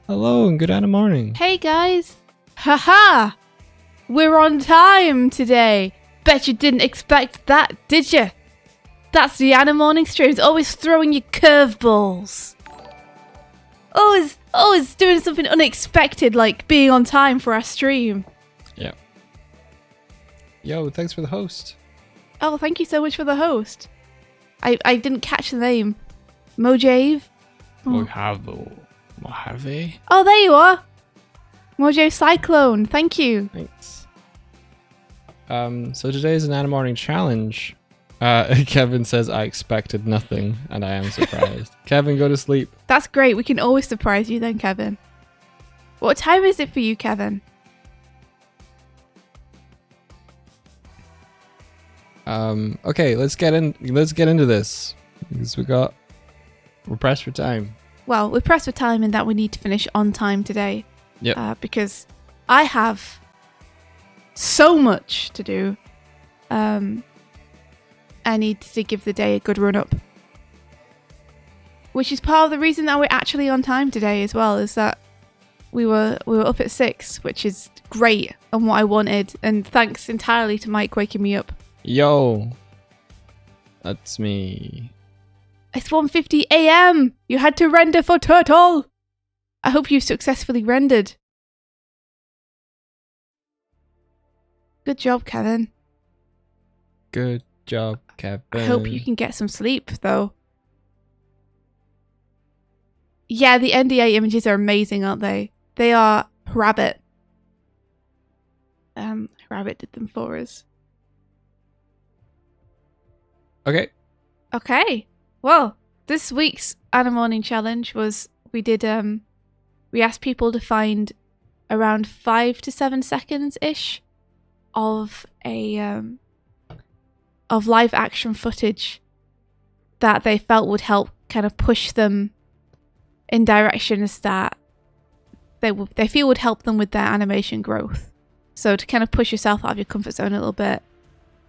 Hello and good morning. Hey guys! Haha! We're on time today! Bet you didn't expect that, did you? That's the Animorning streams, always throwing you curveballs. Always doing something unexpected, like being on time for our stream. Yeah. Yo, thanks for the host. Oh, thank you so much for the host. I didn't catch the name. Mojave? Mojave. Oh, there you are! Mojo Cyclone, thank you. Thanks. So today is an Animorning challenge. Kevin says I expected nothing, and I am surprised. Kevin, go to sleep. That's great, we can always surprise you then, Kevin. What time is it for you, Kevin? Okay, let's get into this because we're pressed for time. Well, we're pressed for time in that we need to finish on time today. Yep. Because I have so much to do. I need to give the day a good run up. Which is part of the reason that we're actually on time today as well, is that we were up at 6, which is great and what I wanted. And thanks entirely to Mike waking me up. Yo, that's me. It's 1:50 a.m. You had to render for Turtle. I hope you successfully rendered. Good job, Kevin. Good job, Kevin. I hope you can get some sleep, though. Yeah, the NDA images are amazing, aren't they? They are Rabbit. Rabbit did them for us. Okay. Okay. Well, this week's Animorning challenge was we asked people to find around 5 to 7 seconds ish of of live action footage that they felt would help kind of push them in directions that they feel would help them with their animation growth. So to kind of push yourself out of your comfort zone a little bit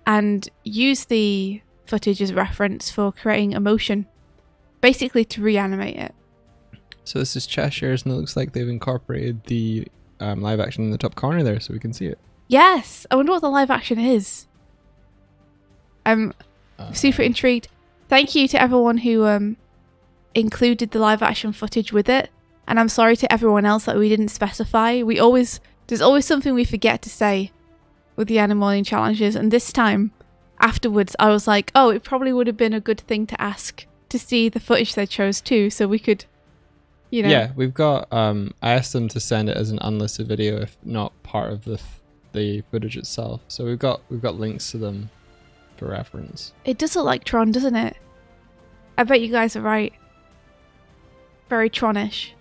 and use the footage as reference for creating emotion, basically to reanimate it. So this is Cheshire's, and it looks like they've incorporated the live action in the top corner there, so we can see it. Yes, I wonder what the live action is. I'm super intrigued. Thank you to everyone who included the live action footage with it, and I'm sorry to everyone else that we didn't specify. There's always something we forget to say with the Animorning challenges, and this time afterwards I was like, oh, it probably would have been a good thing to ask to see the footage they chose too, so we could, you know. Yeah, we've got I asked them to send it as an unlisted video if not part of the footage itself, so we've got links to them for reference. It does look like Tron, doesn't it? I bet you guys are right. Very Tronish.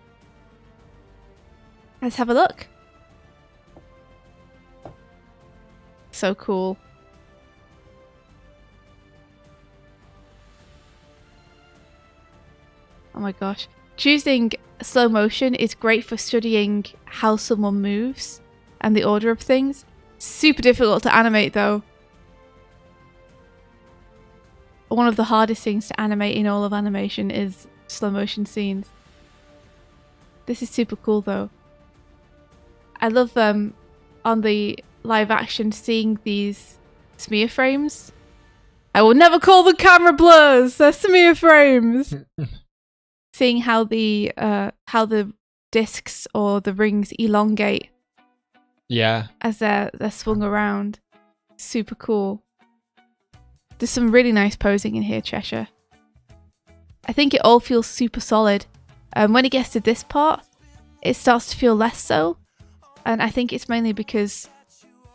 Let's have a look. So cool. Oh my gosh. Choosing slow motion is great for studying how someone moves and the order of things. Super difficult to animate though. One of the hardest things to animate in all of animation is slow motion scenes. This is super cool though. I love on the live action seeing these smear frames. I will never call them camera blurs, they're smear frames. Seeing how the discs or the rings elongate. Yeah. As they're swung around. Super cool. There's some really nice posing in here, Cheshire. I think it all feels super solid. When it gets to this part, it starts to feel less so. And I think it's mainly because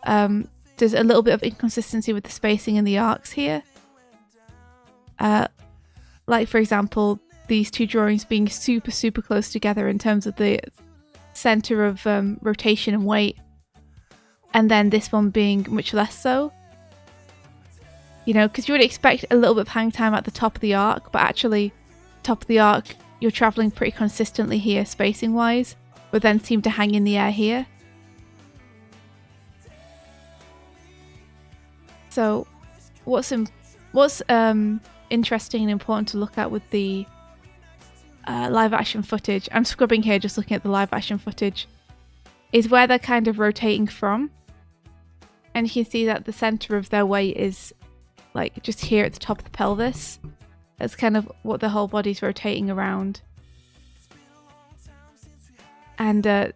there's a little bit of inconsistency with the spacing in the arcs here. Like, for example, these two drawings being super, super close together in terms of the center of rotation and weight. And then this one being much less so. You know, because you would expect a little bit of hang time at the top of the arc, but actually, top of the arc, you're traveling pretty consistently here, spacing wise, but then seem to hang in the air here. So, what's interesting and important to look at with the live action footage, I'm scrubbing here just looking at the live action footage, is where they're kind of rotating from. And you can see that the center of their weight is like just here at the top of the pelvis. That's kind of what the whole body's rotating around. And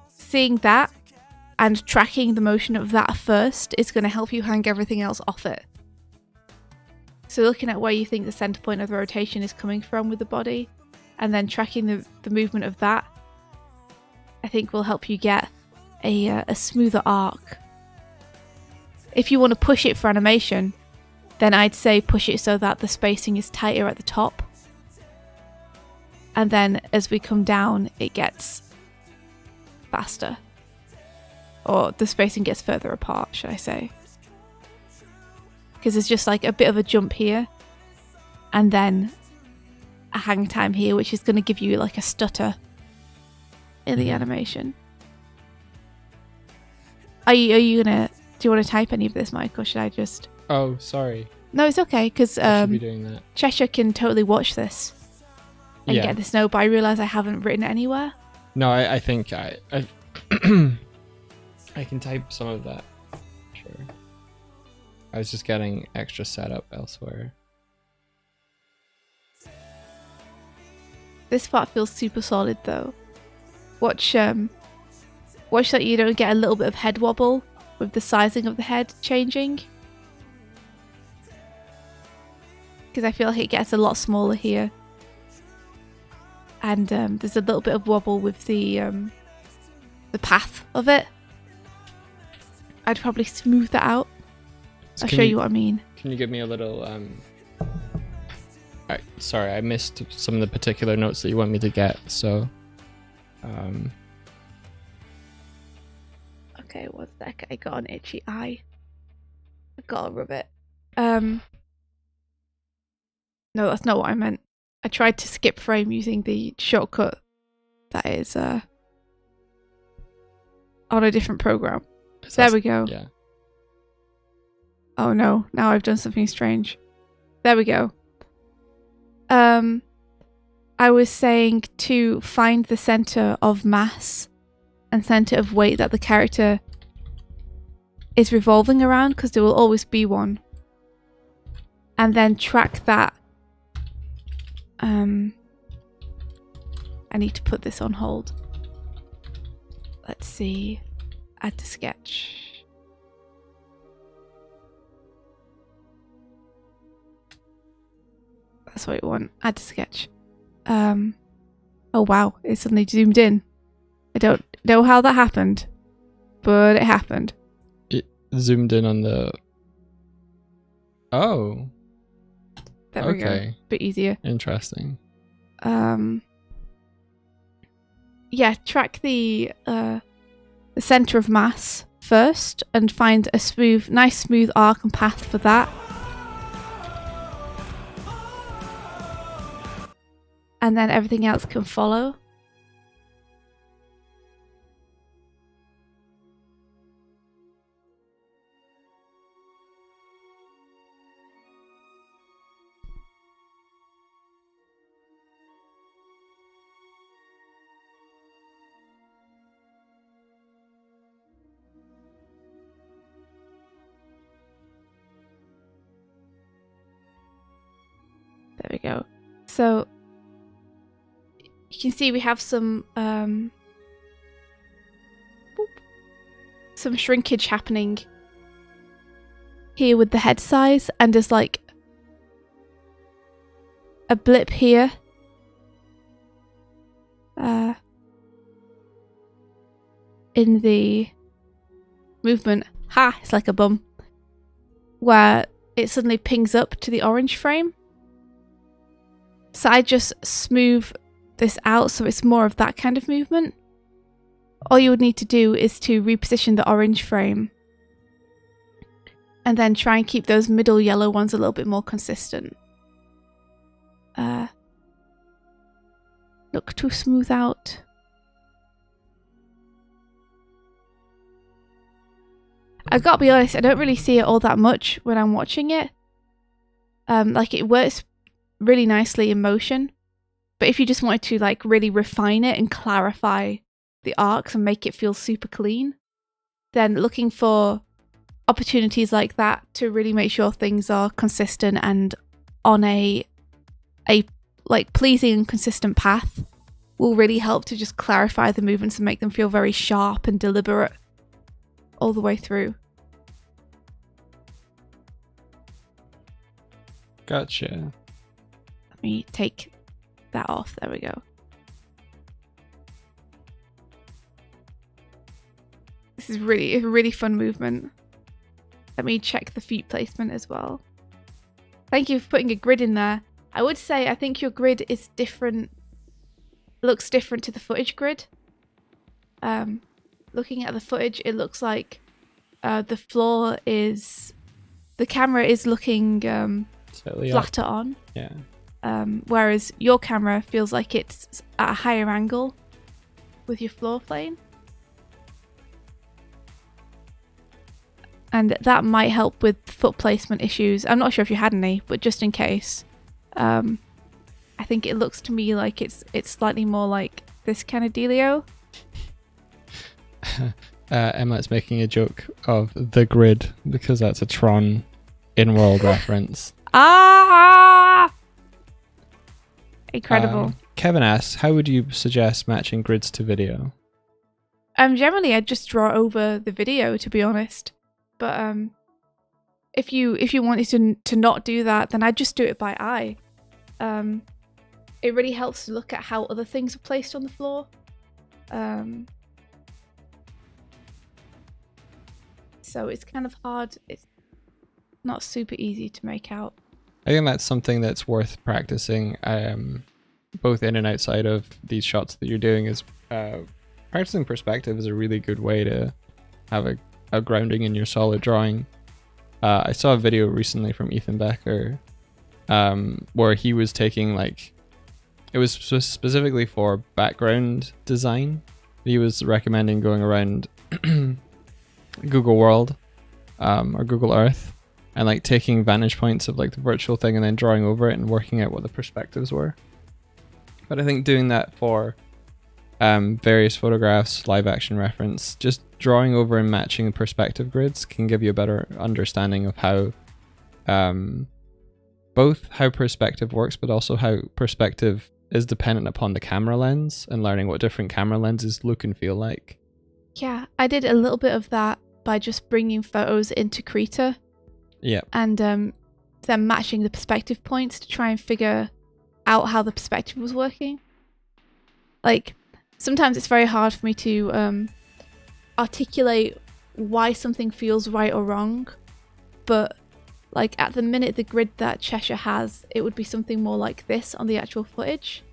seeing that and tracking the motion of that first is going to help you hang everything else off it. So looking at where you think the center point of the rotation is coming from with the body, and then tracking the movement of that, I think will help you get a smoother arc. If you want to push it for animation, then I'd say push it so that the spacing is tighter at the top. And then as we come down, it gets faster. Or the spacing gets further apart, should I say. Because there's just like a bit of a jump here. And then a hang time here, which is going to give you like a stutter in the animation. Are you gonna... Do you want to type any of this, Mike, or should I just... Oh, sorry. No, it's okay, because I should be doing that. Cheshire can totally watch this and get this note, but I realise I haven't written it anywhere. No, I think I I can type some of that. Sure. I was just getting extra setup elsewhere. This part feels super solid, though. Watch that you don't get a little bit of head wobble with the sizing of the head changing. Because I feel like it gets a lot smaller here. And there's a little bit of wobble with the path of it. I'd probably smooth that out. So I'll show you what I mean. Can you give me a little... sorry, I missed some of the particular notes that you want me to get, so... Okay, one sec. I got an itchy eye. I've got to rub it. No, that's not what I meant. I tried to skip frame using the shortcut that is on a different program. There we go. Yeah. Oh no, now I've done something strange. There we go. I was saying to find the center of mass and center of weight that the character is revolving around, because there will always be one. And then track that. I need to put this on hold. Let's see. Add to sketch. That's what we want. Add to sketch. Oh wow, it suddenly zoomed in. I don't know how that happened, but it happened. It zoomed in on the... Oh. There we go. Bit easier. Interesting. Yeah, track the center of mass first and find a nice smooth arc and path for that. And then everything else can follow. There we go. So you can see we have some shrinkage happening here with the head size, and there's like a blip here in the movement. Ha! It's like a bum, where it suddenly pings up to the orange frame. So I just smooth this out so it's more of that kind of movement. All you would need to do is to reposition the orange frame and then try and keep those middle yellow ones a little bit more consistent. Look to smooth out. I've got to be honest, I don't really see it all that much when I'm watching it. Like, it works really nicely in motion, But if you just wanted to like really refine it and clarify the arcs and make it feel super clean, then looking for opportunities like that to really make sure things are consistent and on a like pleasing and consistent path will really help to just clarify the movements and make them feel very sharp and deliberate all the way through. Gotcha. Let me take that off. There we go. This is really a really fun movement. Let me check the feet placement as well. Thank you for putting a grid in there. I would say I think your grid is different. Looks different to the footage grid. Looking at the footage, it looks like the floor is... The camera is looking flatter on. Yeah. Whereas your camera feels like it's at a higher angle with your floor plane. And that might help with foot placement issues. I'm not sure if you had any, but just in case. I think it looks to me like it's slightly more like this kind of dealio. Emma's making a joke of the grid because that's a Tron in-world reference. Ah! Incredible. Kevin asks, how would you suggest matching grids to video? Generally, I'd just draw over the video, to be honest. But if you wanted to not do that, then I'd just do it by eye. It really helps to look at how other things are placed on the floor. So it's kind of hard. It's not super easy to make out. I think that's something that's worth practicing, both in and outside of these shots that you're doing. Is practicing perspective is a really good way to have a grounding in your solid drawing. I saw a video recently from Ethan Becker where he was taking it was specifically for background design. He was recommending going around Google World or Google Earth and taking vantage points of the virtual thing and then drawing over it and working out what the perspectives were. But I think doing that for various photographs, live action reference, just drawing over and matching perspective grids can give you a better understanding of how both how perspective works, but also how perspective is dependent upon the camera lens and learning what different camera lenses look and feel like. Yeah, I did a little bit of that by just bringing photos into Krita. Yeah. And then matching the perspective points to try and figure out how the perspective was working. Sometimes it's very hard for me to articulate why something feels right or wrong, but at the minute the grid that Cheshire has, it would be something more like this on the actual footage.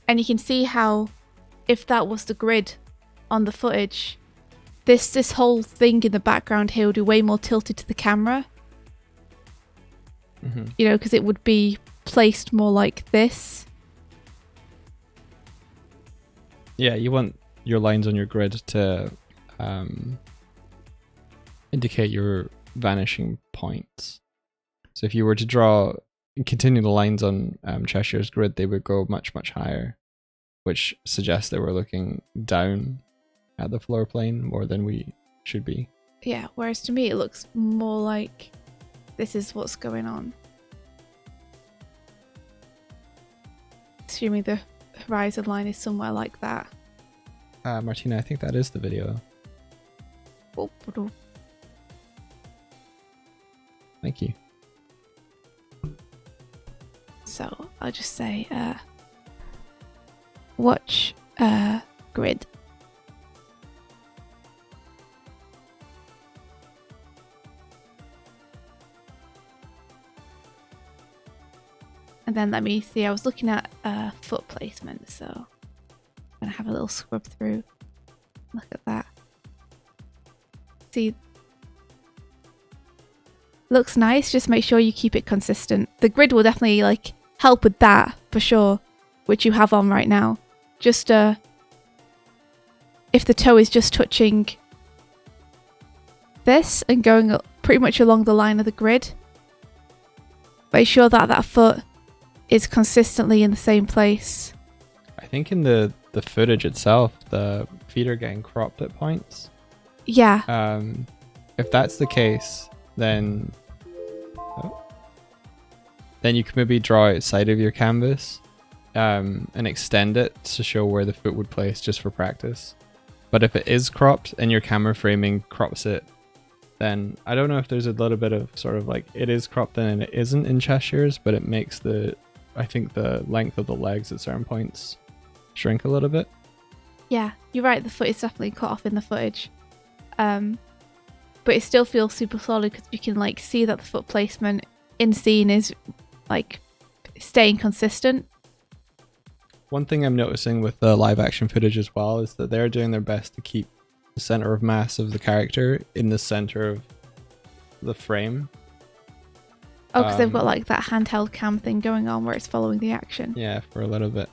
And you can see how if that was the grid on the footage, this whole thing in the background here would be way more tilted to the camera. Mm-hmm. Because it would be placed more like this. Yeah, you want your lines on your grid to indicate your vanishing points. So if you were to draw and continue the lines on Cheshire's grid, they would go much, much higher, which suggests that we're looking down at the floor plane more than we should be. Yeah, whereas to me it looks more like this is what's going on. Assuming the horizon line is somewhere like that. Martina, I think that is the video. Oh. Thank you. So I'll just say watch grid. And then let me see, I was looking at foot placement, so I'm going to have a little scrub through. Look at that. See, looks nice, just make sure you keep it consistent. The grid will definitely help with that for sure, which you have on right now. Just if the toe is just touching this and going pretty much along the line of the grid, make sure that that foot is consistently in the same place. I think in the footage itself, the feet are getting cropped at points. Yeah. If that's the case, then you can maybe draw outside of your canvas and extend it to show where the foot would place just for practice. But if it is cropped and your camera framing crops it, then I don't know if there's a little bit of sort of like it is cropped and it isn't in Cheshire's, but it makes I think the length of the legs at certain points shrink a little bit. Yeah, you're right. The foot is definitely cut off in the footage. But it still feels super solid because you can like see that the foot placement in scene is like staying consistent. One thing I'm noticing with the live action footage as well is that they're doing their best to keep the center of mass of the character in the center of the frame. Oh, because they've got like that handheld cam thing going on where it's following the action. Yeah, for a little bit.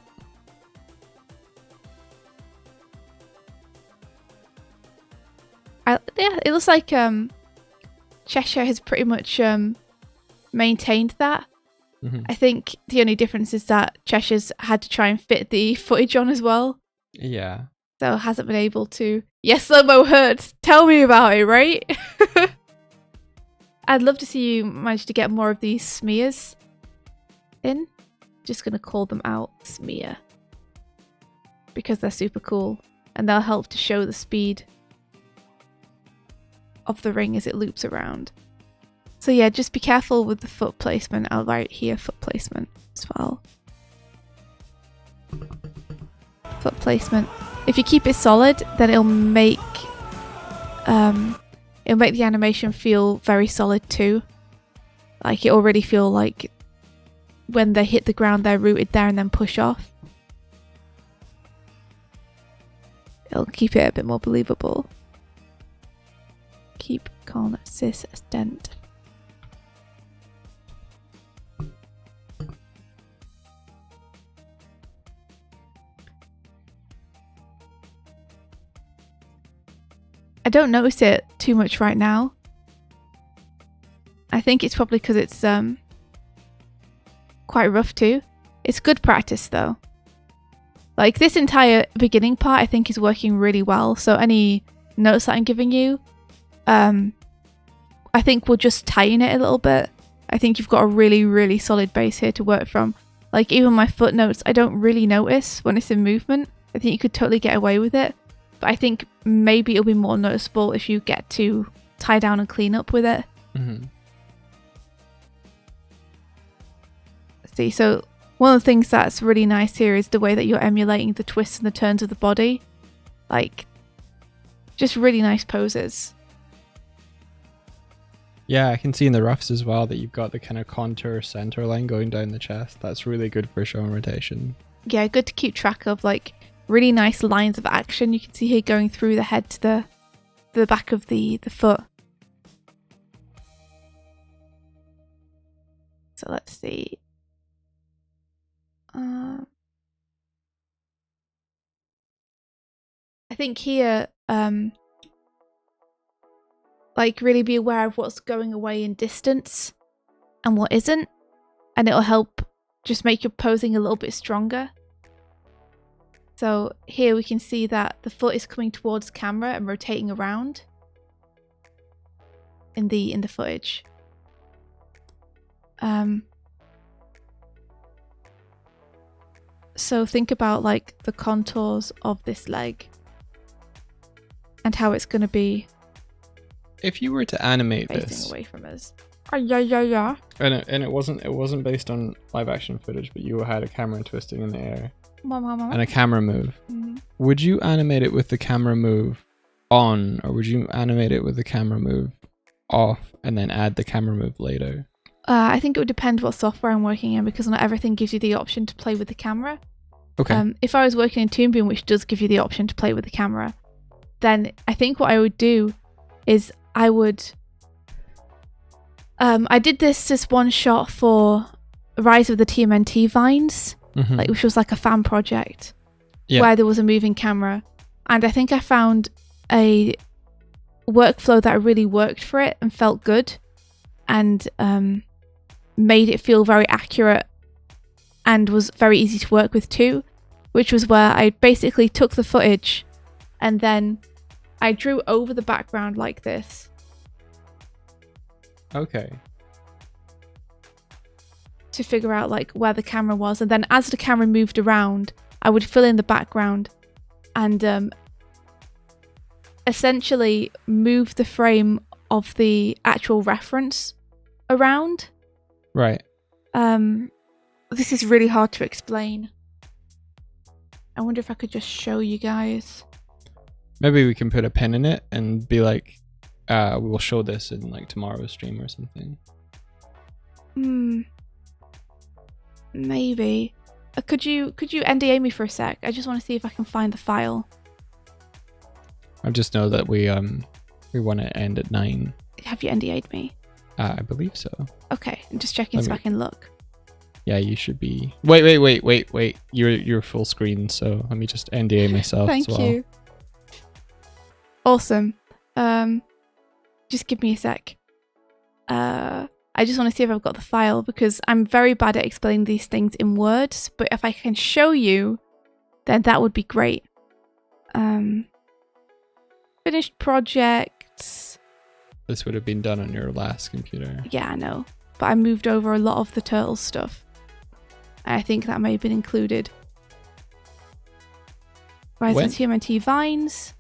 Yeah, it looks like Cheshire has pretty much maintained that. Mm-hmm. I think the only difference is that Cheshire's had to try and fit the footage on as well. Yeah. So hasn't been able to. Yes, slow-mo hurts. Tell me about it, right? I'd love to see you manage to get more of these smears in. Just going to call them out smear. Because they're super cool. And they'll help to show the speed of the ring as it loops around. So yeah, just be careful with the foot placement. I'll write here foot placement as well. Foot placement. If you keep it solid, then it'll make the animation feel very solid too. Like it'll already feel like when they hit the ground they're rooted there and then push off. It'll keep it a bit more believable. Keep consistent. I don't notice it too much right now. I think it's probably because it's quite rough too. It's good practice though. Like this entire beginning part I think is working really well. So any notes that I'm giving you, I think we'll just tighten it a little bit. I think you've got a really, really solid base here to work from. Like even my footnotes, I don't really notice when it's in movement. I think you could totally get away with it. But I think maybe it'll be more noticeable if you get to tie down and clean up with it. Mm-hmm. See, so one of the things that's really nice here is the way that you're emulating the twists and the turns of the body. Like, just really nice poses. Yeah, I can see in the roughs as well that you've got the kind of contour center line going down the chest. That's really good for showing rotation. Yeah, good to keep track of, like, really nice lines of action you can see here going through the head to the back of the foot. So let's see. I think here, like really be aware of what's going away in distance and what isn't, and it'll help just make your posing a little bit stronger. So here we can see that the foot is coming towards camera and rotating around in the footage. So think about like the contours of this leg and how it's going to be. If you were to animate facing this away from us. Yeah. and it wasn't based on live action footage, but you had a camera twisting in the air and a camera move. Mm-hmm. Would you animate it with the camera move on, or would you animate it with the camera move off and then add the camera move later? I think it would depend what software I'm working in, because not everything gives you the option to play with the camera. Okay. If I was working in Toon Boom, which does give you the option to play with the camera, then I think what I would do is I would... I did this one shot for Rise of the TMNT Vines, Mm-hmm. which was like a fan project, Yeah. where there was a moving camera. And I think I found a workflow that really worked for it and felt good, and made it feel very accurate and was very easy to work with too, which was where I basically took the footage and then I drew over the background like this. Okay. To figure out like where the camera was, and then as the camera moved around, I would fill in the background and essentially move the frame of the actual reference around. Right. This is really hard to explain. I wonder if I could just show you guys. Maybe we can put a pin in it and be like, we will show this in like tomorrow's stream or something. Maybe. Could you NDA me for a sec? I just want to see if I can find the file. I just know that we want to end at 9. Have you NDA'd me? I believe so. Okay, I'm just checking so I can look. Yeah, you should be. Wait. You're full screen, so let me just NDA myself as well. Thank you. Awesome. Just give me a sec. I just want to see if I've got the file because I'm very bad at explaining these things in words, but if I can show you, then that would be great. Finished projects. This would have been done on your last computer. Yeah, I know. But I moved over a lot of the turtle stuff. I think that may have been included. Rise TMNT Vines.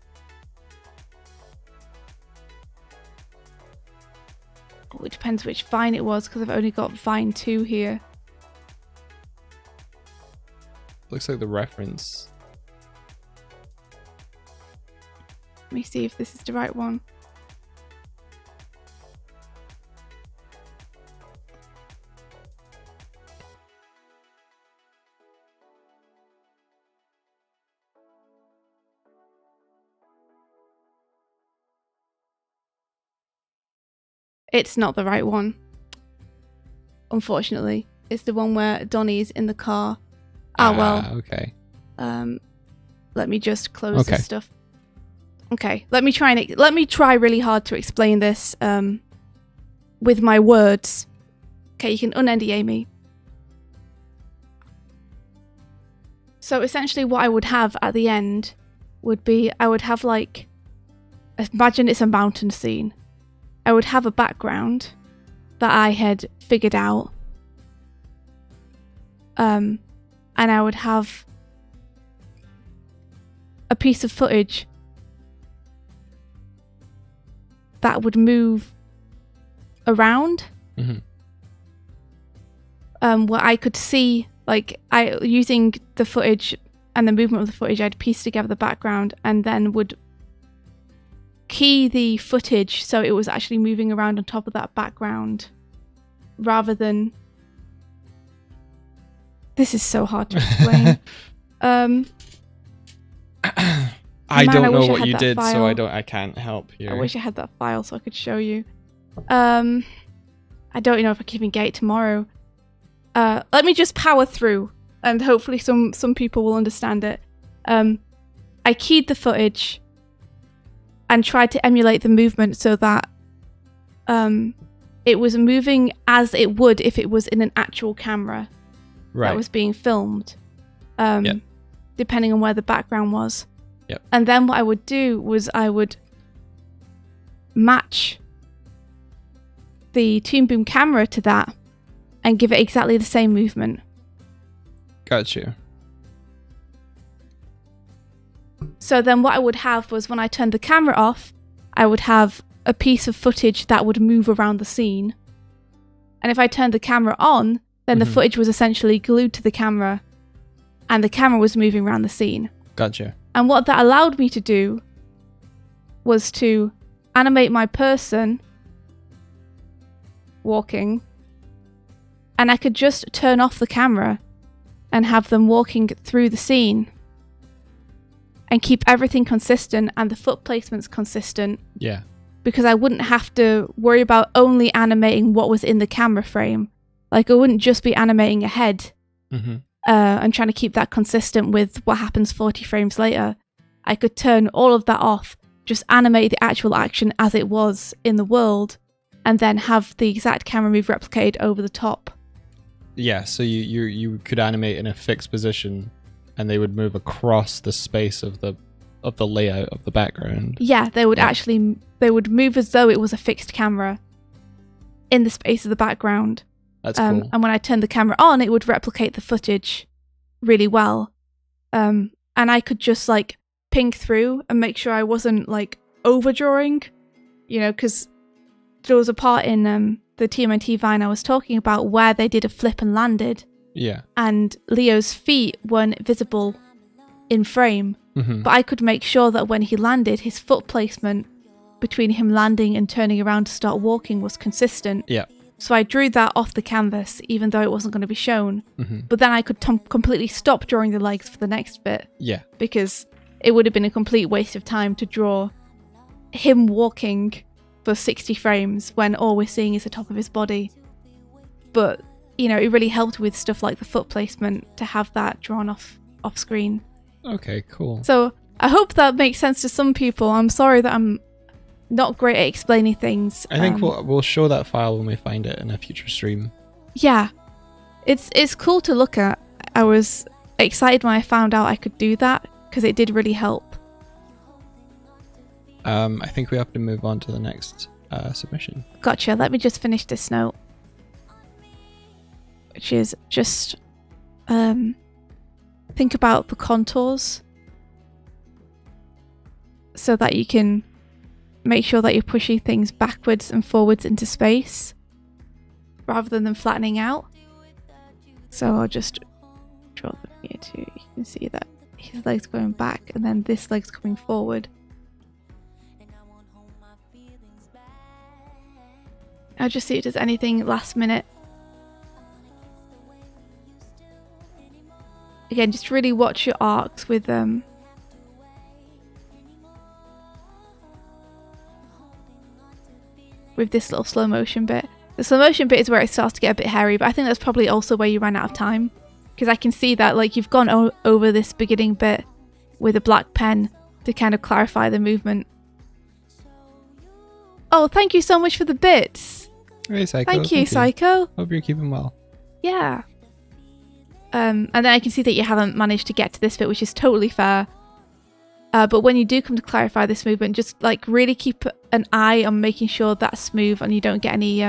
Oh, it depends which Vine it was because I've only got Vine 2 here. Looks like the reference. Let me see if this is the right one. It's not the right one. Unfortunately. It's the one where Donnie's in the car. Okay. Let me just close this stuff. Okay, let me try really hard to explain this with my words. Okay, you can un-NDA me. So essentially what I would have at the end would be, I would have like, imagine it's a mountain scene. I would have a background that I had figured out. And I would have a piece of footage that would move around. Where I could see, like, using the footage and the movement of the footage, I'd piece together the background and then would key the footage so it was actually moving around on top of that background rather than... This is so hard to explain. I don't know what you did, file. so I can't help here. I wish I had that file so I could show you. I don't know if I can even get it tomorrow. Let me just power through and hopefully some people will understand it. I keyed the footage and tried to emulate the movement so that it was moving as it would if it was in an actual camera that was being filmed, depending on where the background was. Yep. And then what I would do was I would match the Toon Boom camera to that and give it exactly the same movement. Got you. So then what I would have was when I turned the camera off, I would have a piece of footage that would move around the scene. And if I turned the camera on, then the footage was essentially glued to the camera and the camera was moving around the scene. Gotcha. And what that allowed me to do was to animate my person walking, and I could just turn off the camera and have them walking through the scene and keep everything consistent and the foot placements consistent. Yeah. Because I wouldn't have to worry about only animating what was in the camera frame. Like I wouldn't just be animating a head and trying to keep that consistent with what happens 40 frames later. I could turn all of that off, just animate the actual action as it was in the world, and then have the exact camera move replicated over the top. Yeah, so you could animate in a fixed position, and they would move across the space of the layout of the background. Yeah, they would move as though it was a fixed camera in the space of the background. That's cool. And when I turned the camera on, it would replicate the footage really well. And I could just like ping through and make sure I wasn't like overdrawing, because there was a part in the TMNT Vine I was talking about where they did a flip and landed. Yeah. And Leo's feet weren't visible in frame. Mm-hmm. But I could make sure that when he landed, his foot placement between him landing and turning around to start walking was consistent. Yeah. So I drew that off the canvas, even though it wasn't going to be shown. Mm-hmm. But then I could completely stop drawing the legs for the next bit. Yeah. Because it would have been a complete waste of time to draw him walking for 60 frames when all we're seeing is the top of his body. But, it really helped with stuff like the foot placement to have that drawn off screen. Okay, cool. So I hope that makes sense to some people. I'm sorry that I'm not great at explaining things. I think we'll show that file when we find it in a future stream. Yeah, it's cool to look at. I was excited when I found out I could do that because it did really help. I think we have to move on to the next submission. Gotcha. Let me just finish this note, which is just think about the contours so that you can make sure that you're pushing things backwards and forwards into space rather than them flattening out. So I'll just draw them here too. You can see that his leg's going back and then this leg's coming forward. I'll just see if there's anything last minute. Again, just really watch your arcs with this little slow motion bit. The slow motion bit is where it starts to get a bit hairy, but I think that's probably also where you ran out of time. Because I can see that like you've gone over this beginning bit with a black pen to kind of clarify the movement. Oh, thank you so much for the bits. Hey, Psycho. Thank you, Psycho. Hope you're keeping well. Yeah. And then I can see that you haven't managed to get to this bit, which is totally fair. But when you do come to clarify this movement, just like really keep an eye on making sure that's smooth and you don't get any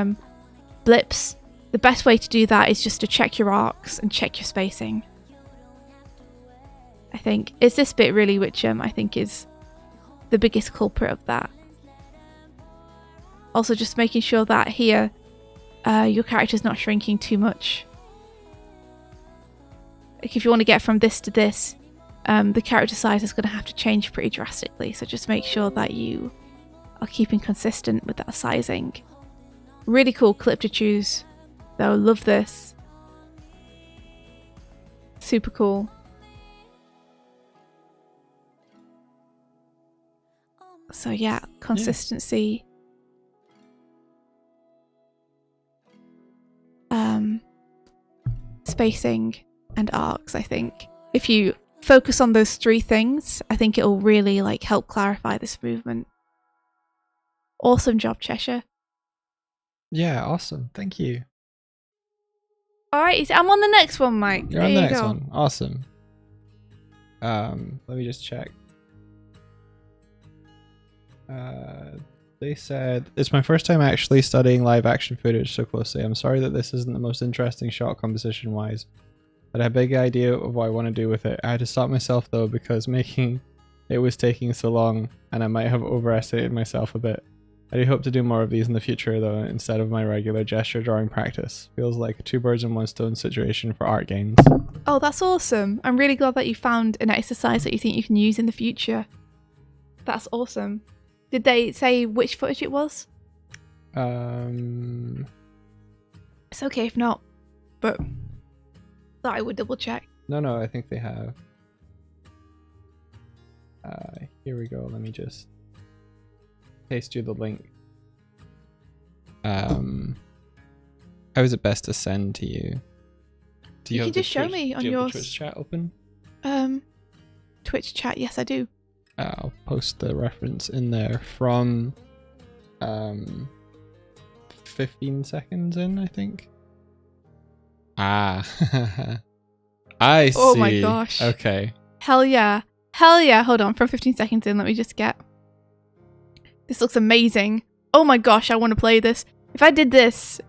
blips. The best way to do that is just to check your arcs and check your spacing. I think it's this bit really which I think is the biggest culprit of that. Also just making sure that here your character's not shrinking too much. Like if you want to get from this to this, the character size is going to have to change pretty drastically, so just make sure that you are keeping consistent with that sizing. Really cool clip to choose, though. Love this. Super cool. So yeah, consistency. Spacing and arcs, I think. If you focus on those three things, I think it'll really like help clarify this movement. Awesome job, Cheshire. Yeah, awesome. Thank you. Alright, I'm on the next one, Mike. You're on the next one. Awesome. Let me just check. They said, it's my first time actually studying live action footage so closely. I'm sorry that this isn't the most interesting shot composition wise, but I had a big idea of what I want to do with it. I had to stop myself though because making it was taking so long and I might have overestimated myself a bit. I do hope to do more of these in the future though, instead of my regular gesture drawing practice. Feels like a 2 birds in 1 stone situation for art gains. Oh, that's awesome. I'm really glad that you found an exercise that you think you can use in the future. That's awesome. Did they say which footage it was? It's okay if not, but thought I would double check. No, I think they have. Here we go. Let me just paste you the link. How is it best to send to you? Do You have can the just show Twitch- me on do you have yours. the Twitch chat open? Twitch chat, yes I do. I'll post the reference in there from 15 seconds in, I think. Ah. I see. Oh my gosh. Okay. Hell yeah. Hell yeah. Hold on. From 15 seconds in, let me just get... This looks amazing. Oh my gosh, I want to play this. If I did this,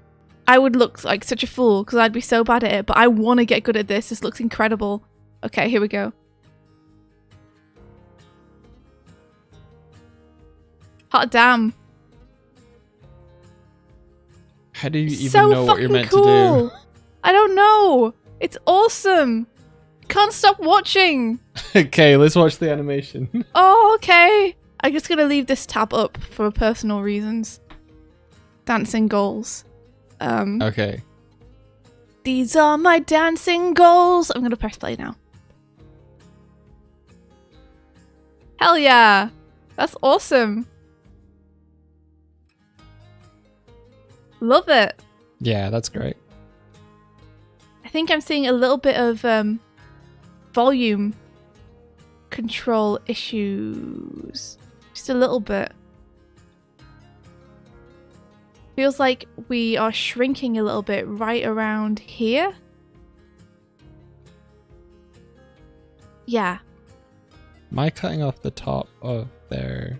I would look like such a fool because I'd be so bad at it, but I want to get good at this. This looks incredible. Okay, here we go. Hot damn. How do you even So know what you're fucking meant cool. to do? I don't know. It's awesome. Can't stop watching. Okay, let's watch the animation. Oh, okay. I'm just going to leave this tab up for personal reasons. Dancing goals. Okay. These are my dancing goals. I'm going to press play now. Hell yeah. That's awesome. Love it. Yeah, that's great. I think I'm seeing a little bit of volume control issues. Just a little bit. Feels like we are shrinking a little bit right around here. Yeah. Am I cutting off the top of there?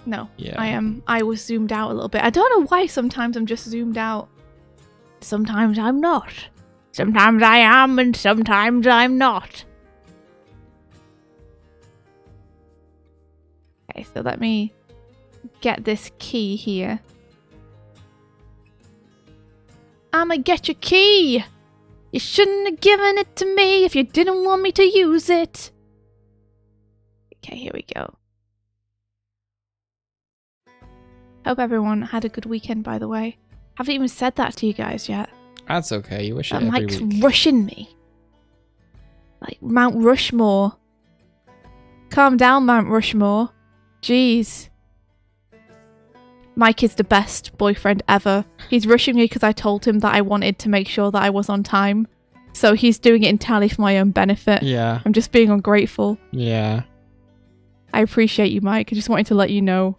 No. Yeah. I was zoomed out a little bit. I don't know why sometimes I'm just zoomed out. Sometimes I'm not. Sometimes I am and sometimes I'm not. Okay, so let me get this key here. I'ma get your key! You shouldn't have given it to me if you didn't want me to use it. Okay, here we go. Hope everyone had a good weekend, by the way. Haven't even said that to you guys yet. That's okay. You wish it That every mic's week. rushing me. Like Mount Rushmore. Calm down, Mount Rushmore. Jeez. Mike is the best boyfriend ever. He's rushing me because I told him that I wanted to make sure that I was on time. So he's doing it entirely for my own benefit. Yeah. I'm just being ungrateful. Yeah. I appreciate you, Mike. I just wanted to let you know.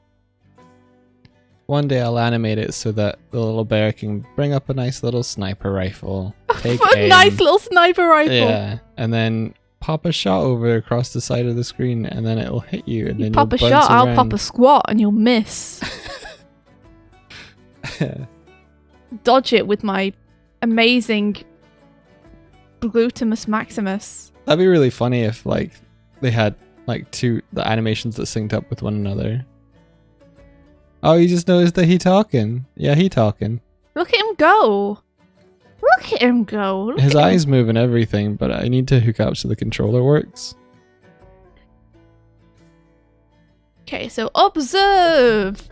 One day I'll animate it so that the little bear can bring up a nice little sniper rifle. Take A aim. nice little sniper rifle. Yeah. And then pop a shot over across the side of the screen and then it'll hit you. And You then pop a you'll shot, bounce I'll around. pop a squat and you'll miss. Dodge it with my amazing Glutamus Maximus. That'd be really funny if like they had like the animations that synced up with one another. Oh, you just noticed that he talking. Yeah, he talking. Look at him go. Look at him go. Look His at him. eyes move and everything, but I need to hook up so the controller works. Okay, so observe.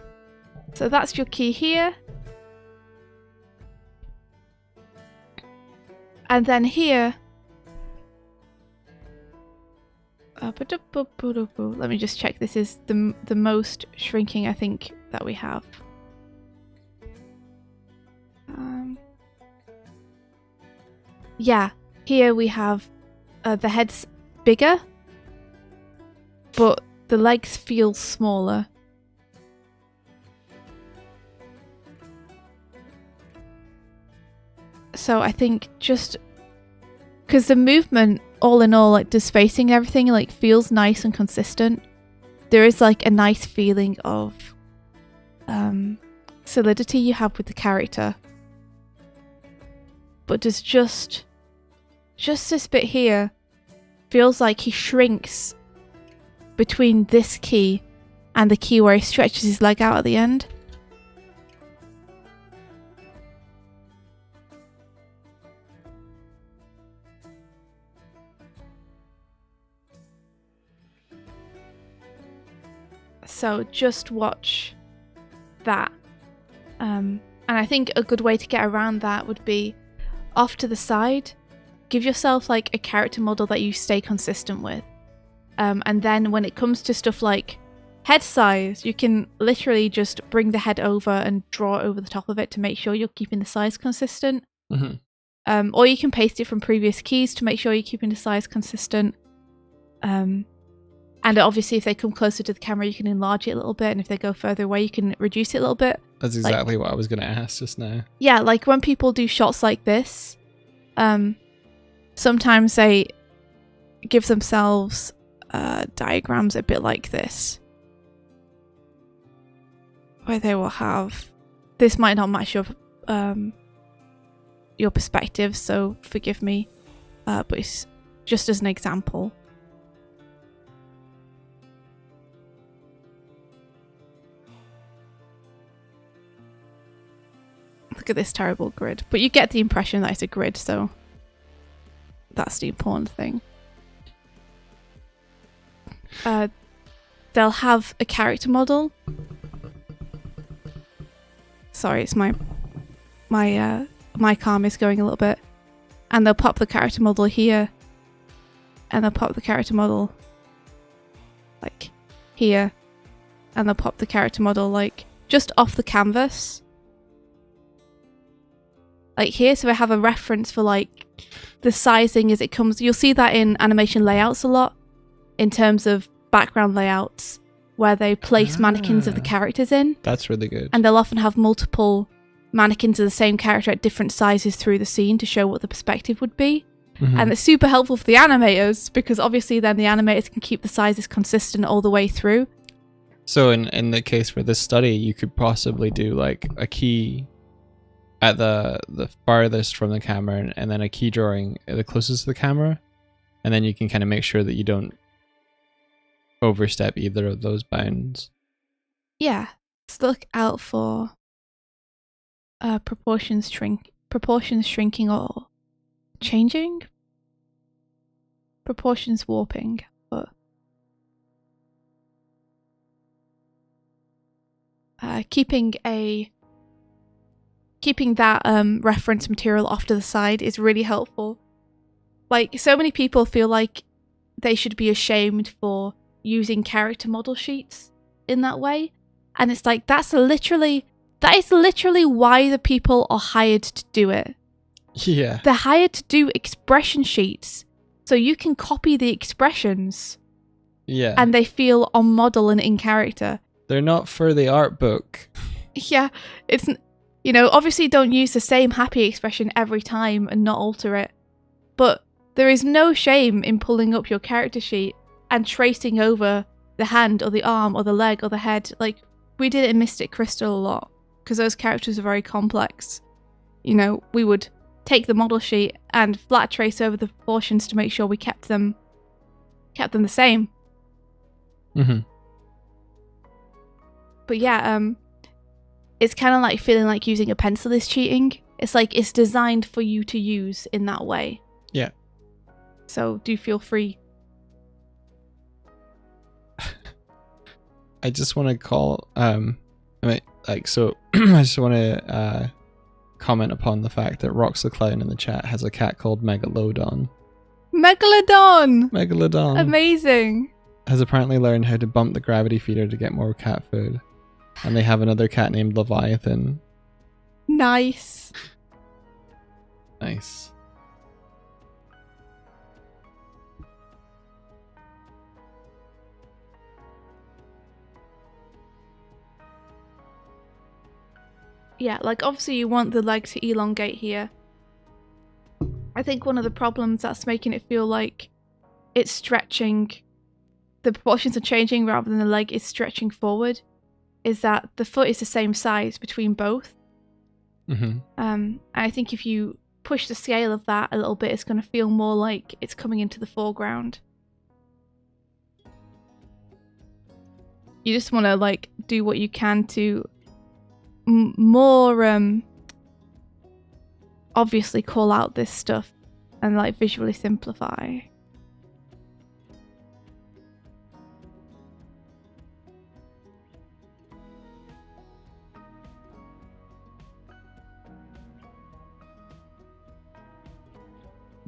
So that's your key here. And then here. Let me just check. This is the most shrinking I think that we have. Yeah, here we have the head's bigger, but the legs feel smaller. So I think just because the movement all in all, like the spacing and everything, like feels nice and consistent. There is like a nice feeling of solidity you have with the character. But there's just this bit here feels like he shrinks between this key and the key where he stretches his leg out at the end. So just watch that. And I think a good way to get around that would be off to the side. Give yourself like a character model that you stay consistent with. And then when it comes to stuff like head size, you can literally just bring the head over and draw over the top of it to make sure you're keeping the size consistent. Mm-hmm. Or you can paste it from previous keys to make sure you're keeping the size consistent. And obviously if they come closer to the camera, you can enlarge it a little bit. And if they go further away, you can reduce it a little bit. That's exactly what I was going to ask just now. Yeah, like when people do shots like this, sometimes they give themselves diagrams a bit like this, where they will have, this might not match your perspective, so forgive me, but it's just as an example. Look at this terrible grid, but you get the impression that it's a grid, so that's the important thing. They'll have a character model. Sorry, it's my calm is going a little bit. And they'll pop the character model here. And they'll pop the character model like here. And they'll pop the character model like just off the canvas. Like here, so I have a reference for like the sizing as it comes. You'll see that in animation layouts a lot, in terms of background layouts, where they place mannequins of the characters in. That's really good. And they'll often have multiple mannequins of the same character at different sizes through the scene to show what the perspective would be. Mm-hmm. And it's super helpful for the animators, because obviously then the animators can keep the sizes consistent all the way through. So in the case for this study, you could possibly do like a key at the farthest from the camera, and then a key drawing the closest to the camera, and then you can kind of make sure that you don't overstep either of those bounds. Yeah, let's look out for proportions shrinking or changing, proportions warping, but keeping that reference material off to the side is really helpful. Like, so many people feel like they should be ashamed for using character model sheets in that way, and it's like that is literally why the people are hired to do it. Yeah, they're hired to do expression sheets so you can copy the expressions. Yeah, and they feel on model and in character. They're not for the art book. Yeah, it's, you know, obviously don't use the same happy expression every time and not alter it, but there is no shame in pulling up your character sheet and tracing over the hand or the arm or the leg or the head. Like, we did it in Mystic Crystal a lot because those characters are very complex. You know, we would take the model sheet and flat trace over the proportions to make sure we kept them the same. Mm-hmm. But yeah, it's kind of like feeling like using a pencil is cheating. It's like it's designed for you to use in that way. Yeah. So do feel free. I just want to call, I just want to comment upon the fact that Rox the Clown in the chat has a cat called Megalodon. Megalodon! Amazing! Has apparently learned how to bump the gravity feeder to get more cat food. And they have another cat named Leviathan. Nice. Nice. Yeah, like obviously you want the leg to elongate here. I think one of the problems that's making it feel like it's stretching, the proportions are changing rather than the leg is stretching forward, is that the foot is the same size between both. Mm-hmm. And I think if you push the scale of that a little bit, it's going to feel more like it's coming into the foreground. You just want to like do what you can to more obviously call out this stuff and like visually simplify.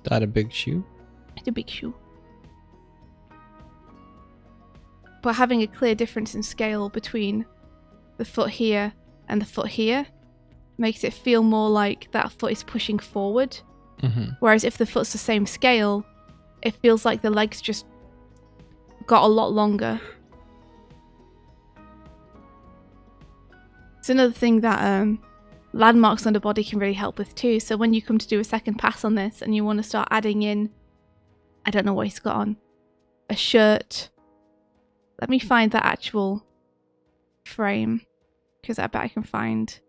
That a big shoe? It's a big shoe. But having a clear difference in scale between the foot here and the foot here makes it feel more like that foot is pushing forward. Mm-hmm. Whereas if the foot's the same scale, it feels like the legs just got a lot longer. It's another thing that landmarks on the body can really help with too. So when you come to do a second pass on this and you want to start adding in, I don't know what he's got on, a shirt. Let me find that actual frame, because I bet I can find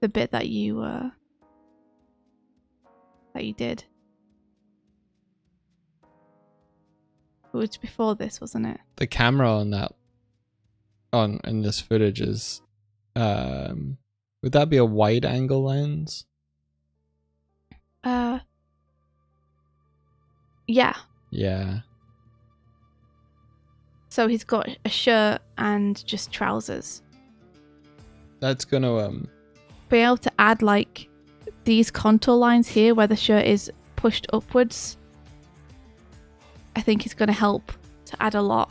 the bit that you did. It was before this, wasn't it? The camera on that in this footage is would that be a wide angle lens? Yeah. Yeah. So he's got a shirt and just trousers. That's gonna Be able to add like these contour lines here where the shirt is pushed upwards. I think is going to help to add a lot.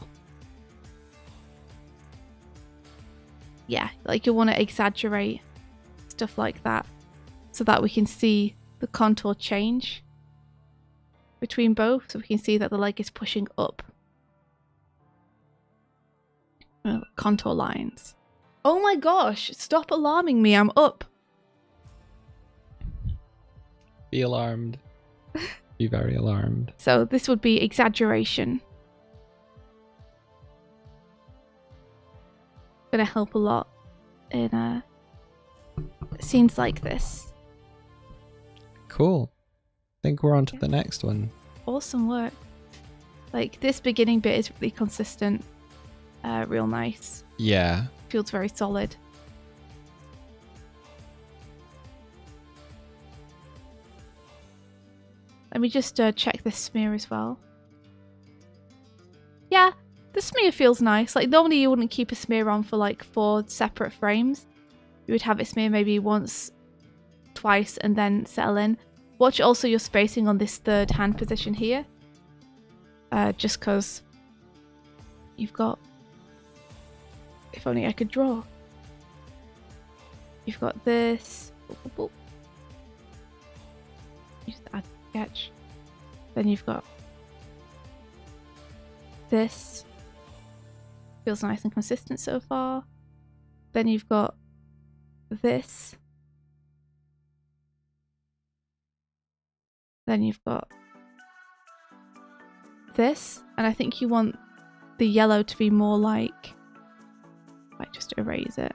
Yeah, like you want to exaggerate stuff like that so that we can see the contour change between both, so we can see that the leg is pushing up. Contour lines. Oh my gosh, stop alarming me, I'm up. be alarmed. Be very alarmed. So this would be exaggeration. Gonna help a lot in scenes like this. Cool. Think we're on to the next one. Awesome work. Like this beginning bit is really consistent. Real nice. Yeah. Feels very solid. Let me just check this smear as well. Yeah, the smear feels nice. Like normally you wouldn't keep a smear on for like 4 separate frames. You would have it smear maybe once, twice, and then settle in. Watch also your spacing on this third hand position here. Just because you've got... If only I could draw. You've got this. Just add sketch. Then you've got this. Feels nice and consistent so far. Then you've got this. Then you've got this. And I think you want the yellow to be more like... I might just erase it.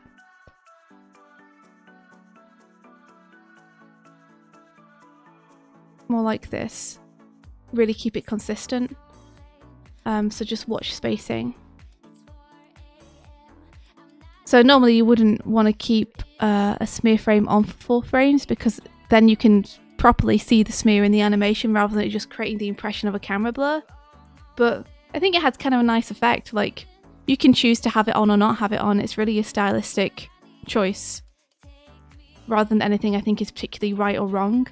More like this. Really keep it consistent. So just watch spacing. So normally you wouldn't want to keep a smear frame on for 4 frames because then you can properly see the smear in the animation rather than just creating the impression of a camera blur. But I think it has kind of a nice effect. Like you can choose to have it on or not have it on. It's really a stylistic choice rather than anything I think is particularly right or wrong.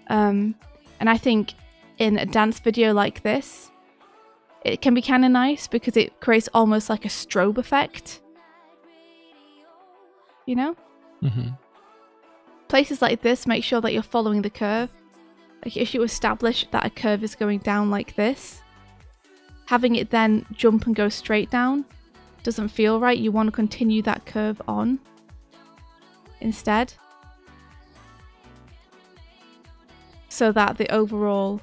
And I think in a dance video like this, it can be kind of nice because it creates almost like a strobe effect. You know? Mm-hmm. Places like this, make sure that you're following the curve. Like if you establish that a curve is going down like this, having it then jump and go straight down doesn't feel right. You want to continue that curve on instead, so that the overall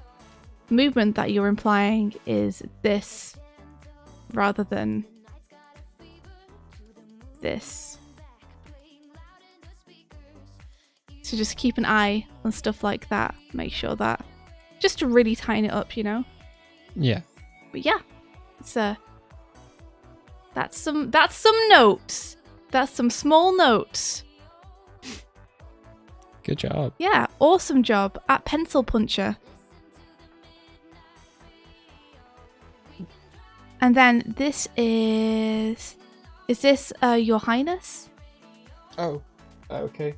movement that you're implying is this rather than this. So just keep an eye on stuff like that. Make sure that, just to really tighten it up, you know? Yeah. But yeah, it's that's some notes. That's some small notes. Good job. Yeah, awesome job at Pencil Puncher. And then this is this Your Highness? Oh, okay.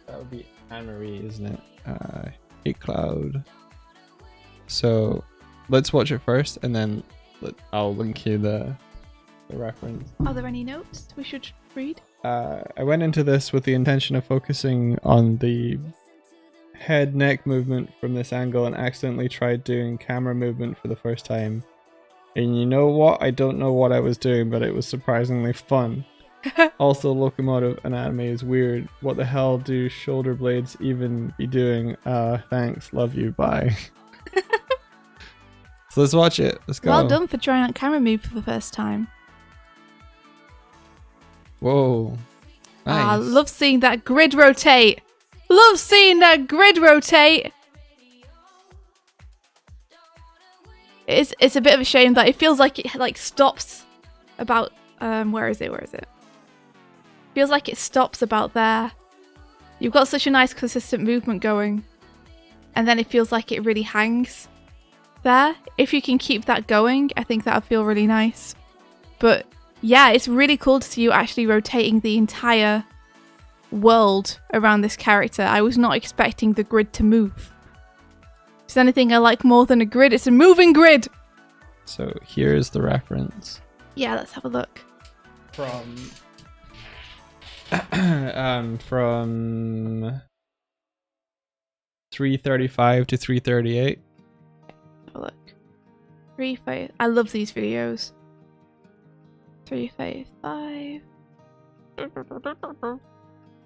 That would be Anne-Marie, isn't it? Hate Cloud. So let's watch it first, and then I'll link you the reference. Are there any notes we should read? I went into this with the intention of focusing on the head neck movement from this angle and accidentally tried doing camera movement for the first time. And you know what? I don't know what I was doing, but it was surprisingly fun. Also, locomotive and anime is weird. What the hell do shoulder blades even be doing? Thanks. Love you. Bye. So let's watch it. Let's go. Well done for trying out camera move for the first time. Whoa. Nice. Ah, love seeing that grid rotate. Love seeing that grid rotate. It's a bit of a shame that it feels like it like stops about where is it? Feels like it stops about there. You've got such a nice consistent movement going, and then it feels like it really hangs there. If you can keep that going, I think that would feel really nice. But yeah, it's really cool to see you actually rotating the entire world around this character. I was not expecting the grid to move. If there's anything I like more than a grid, it's a moving grid. So here's the reference. Yeah, let's have a look. From 335 to 338. Have a look. 3-5. I love these videos. 355.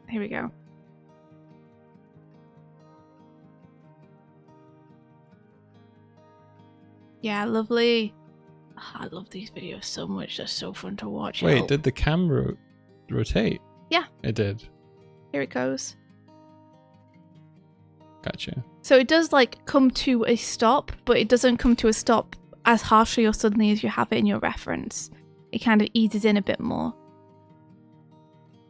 Here we go. Yeah, lovely. Oh, I love these videos so much. They're so fun to watch. Wait, did the camera rotate? Yeah. It did. Here it goes. Gotcha. So it does like come to a stop, but it doesn't come to a stop as harshly or suddenly as you have it in your reference. It kind of eases in a bit more.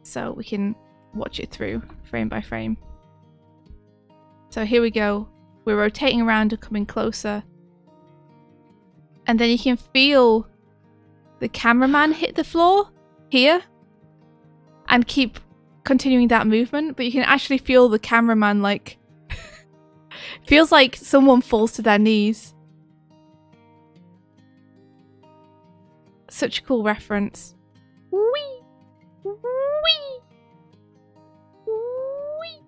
So we can watch it through frame by frame. So here we go. We're rotating around and coming closer. And then you can feel the cameraman hit the floor here and keep continuing that movement. But you can actually feel the cameraman like... feels like someone falls to their knees. Such a cool reference. Whee! Whee! Whee!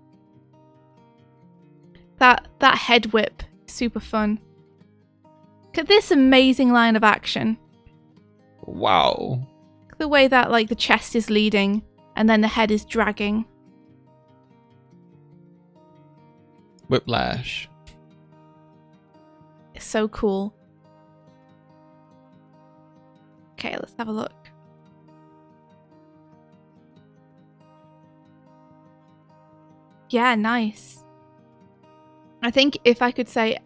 That head whip, super fun. Look at this amazing line of action. Wow. Look at the way that like the chest is leading and then the head is dragging. Whiplash. It's so cool. Okay, let's have a look. Yeah, nice. I think if I could say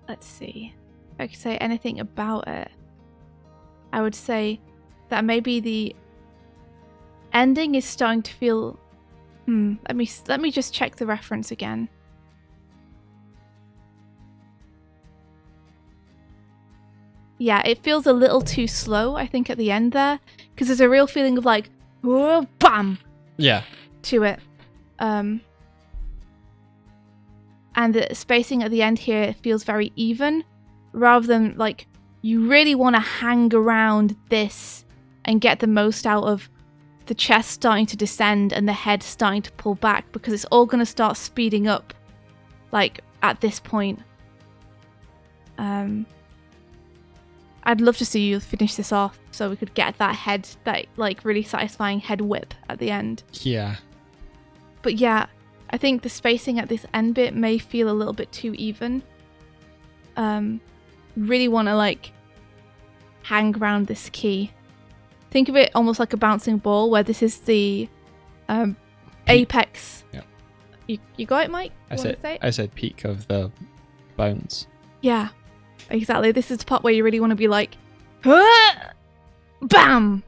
let's see. If I could say anything about it, I would say that maybe the ending is starting to feel let me just check the reference again. Yeah, it feels a little too slow, I think, at the end there, because there's a real feeling of like, whoa, bam, yeah, to it. And the spacing at the end here feels very even, rather than like you really want to hang around this and get the most out of the chest starting to descend and the head starting to pull back, because it's all going to start speeding up, like at this point. I'd love to see you finish this off so we could get that head, that like really satisfying head whip at the end. Yeah. But yeah, I think the spacing at this end bit may feel a little bit too even. Really want to like hang around this key. Think of it almost like a bouncing ball, where this is the apex. Yeah. You got it, Mike? I said peak of the bounce. Yeah. Exactly. This is the part where you really want to be like, "Huh! Bam!"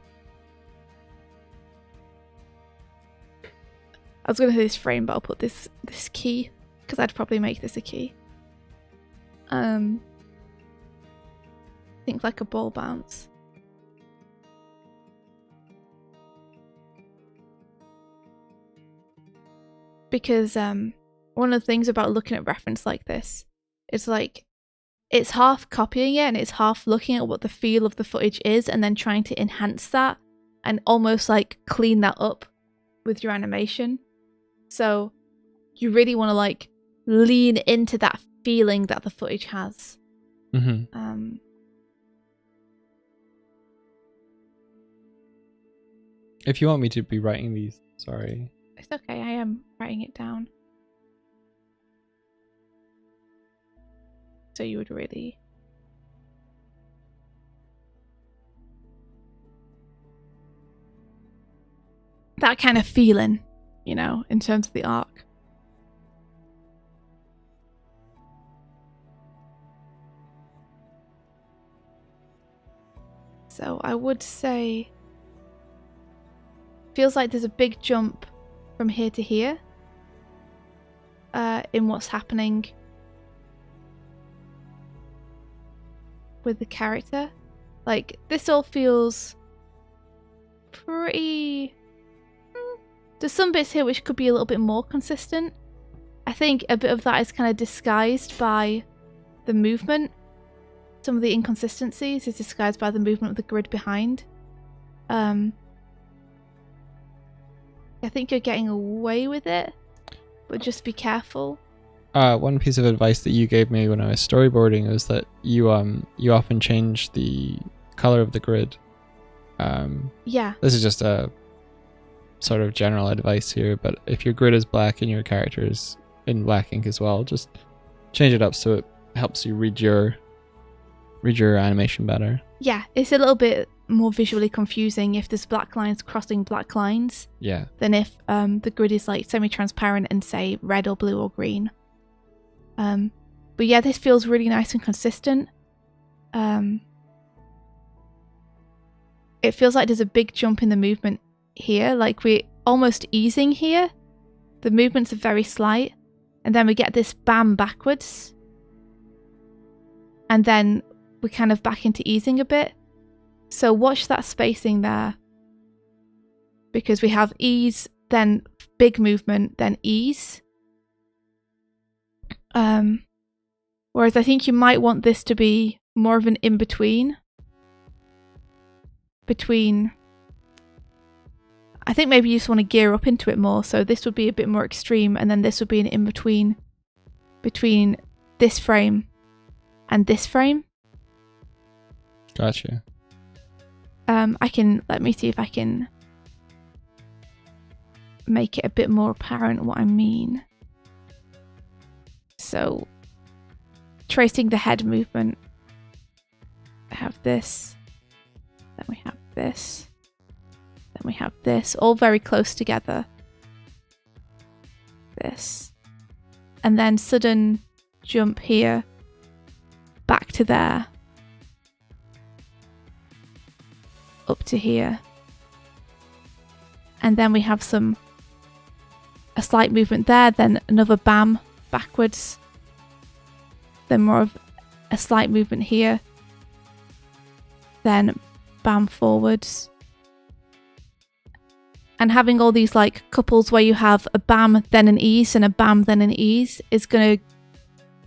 I was going to say this frame, but I'll put this key, because I'd probably make this a key. Think like a ball bounce. Because one of the things about looking at reference like this is like, it's half copying it and it's half looking at what the feel of the footage is and then trying to enhance that and almost like clean that up with your animation. So you really want to like lean into that feeling that the footage has. Mm-hmm. If you want me to be writing these, sorry. It's okay, I am writing it down. So you would really... that kind of feeling, you know, in terms of the arc. So I would say... feels like there's a big jump from here to here in what's happening with the character. Like, this all feels pretty... there's some bits here which could be a little bit more consistent. I think a bit of that is kind of disguised by the movement. Some of the inconsistencies is disguised by the movement of the grid behind. I think you're getting away with it, but just be careful. One piece of advice that you gave me when I was storyboarding was that you often change the color of the grid. Yeah. This is just a sort of general advice here, but if your grid is black and your character is in black ink as well, just change it up so it helps you read your animation better. Yeah, it's a little bit more visually confusing if there's black lines crossing black lines. Yeah. Than if the grid is like semi-transparent and say red or blue or green. But yeah, this feels really nice and consistent. It feels like there's a big jump in the movement here, like we're almost easing here. The movements are very slight, and then we get this bam backwards, and then we're kind of back into easing a bit. So watch that spacing there, because we have ease, then big movement, then ease. Whereas I think you might want this to be more of an in-between. I think maybe you just want to gear up into it more, so this would be a bit more extreme, and then this would be an in-between between this frame and this frame. Gotcha. Let me see if I can make it a bit more apparent what I mean. So, tracing the head movement. I have this, then we have this, then we have this, all very close together. This. And then sudden jump here, back to there, up to here. And then we have a slight movement there, then another bam backwards, then more of a slight movement here, then bam forwards. And having all these like couples where you have a bam then an ease and a bam then an ease is going to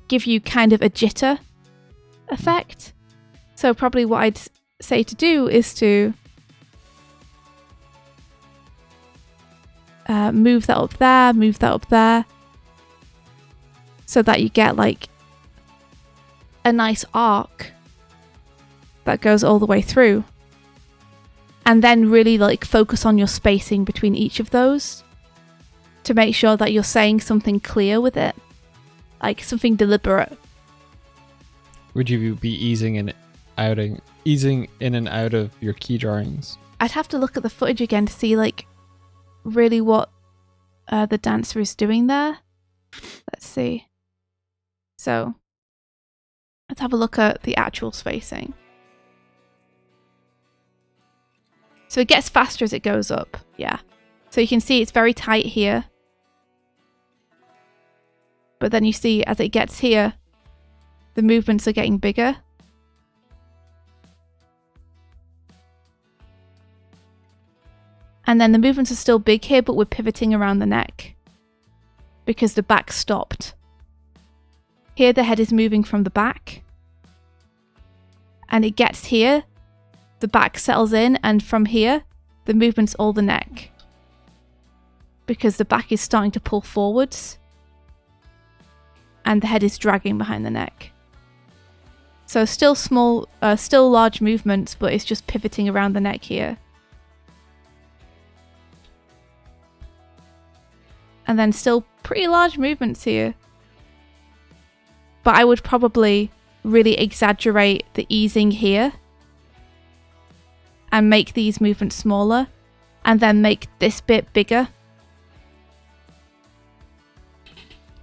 give you kind of a jitter effect. So probably what I'd say to do is to move that up there, so that you get like a nice arc that goes all the way through. And then really like focus on your spacing between each of those to make sure that you're saying something clear with it, like something deliberate. Would you be easing in and out of your key drawings? I'd have to look at the footage again to see like really what the dancer is doing there. Let's see. So let's have a look at the actual spacing. So it gets faster as it goes up, yeah. So you can see it's very tight here. But then you see as it gets here, the movements are getting bigger. And then the movements are still big here, but we're pivoting around the neck because the back stopped. Here the head is moving from the back. And it gets here, the back settles in, and from here, the movement's all the neck, because the back is starting to pull forwards and the head is dragging behind the neck. So still large movements, but it's just pivoting around the neck here. And then still pretty large movements here. But I would probably really exaggerate the easing here and make these movements smaller, and then make this bit bigger.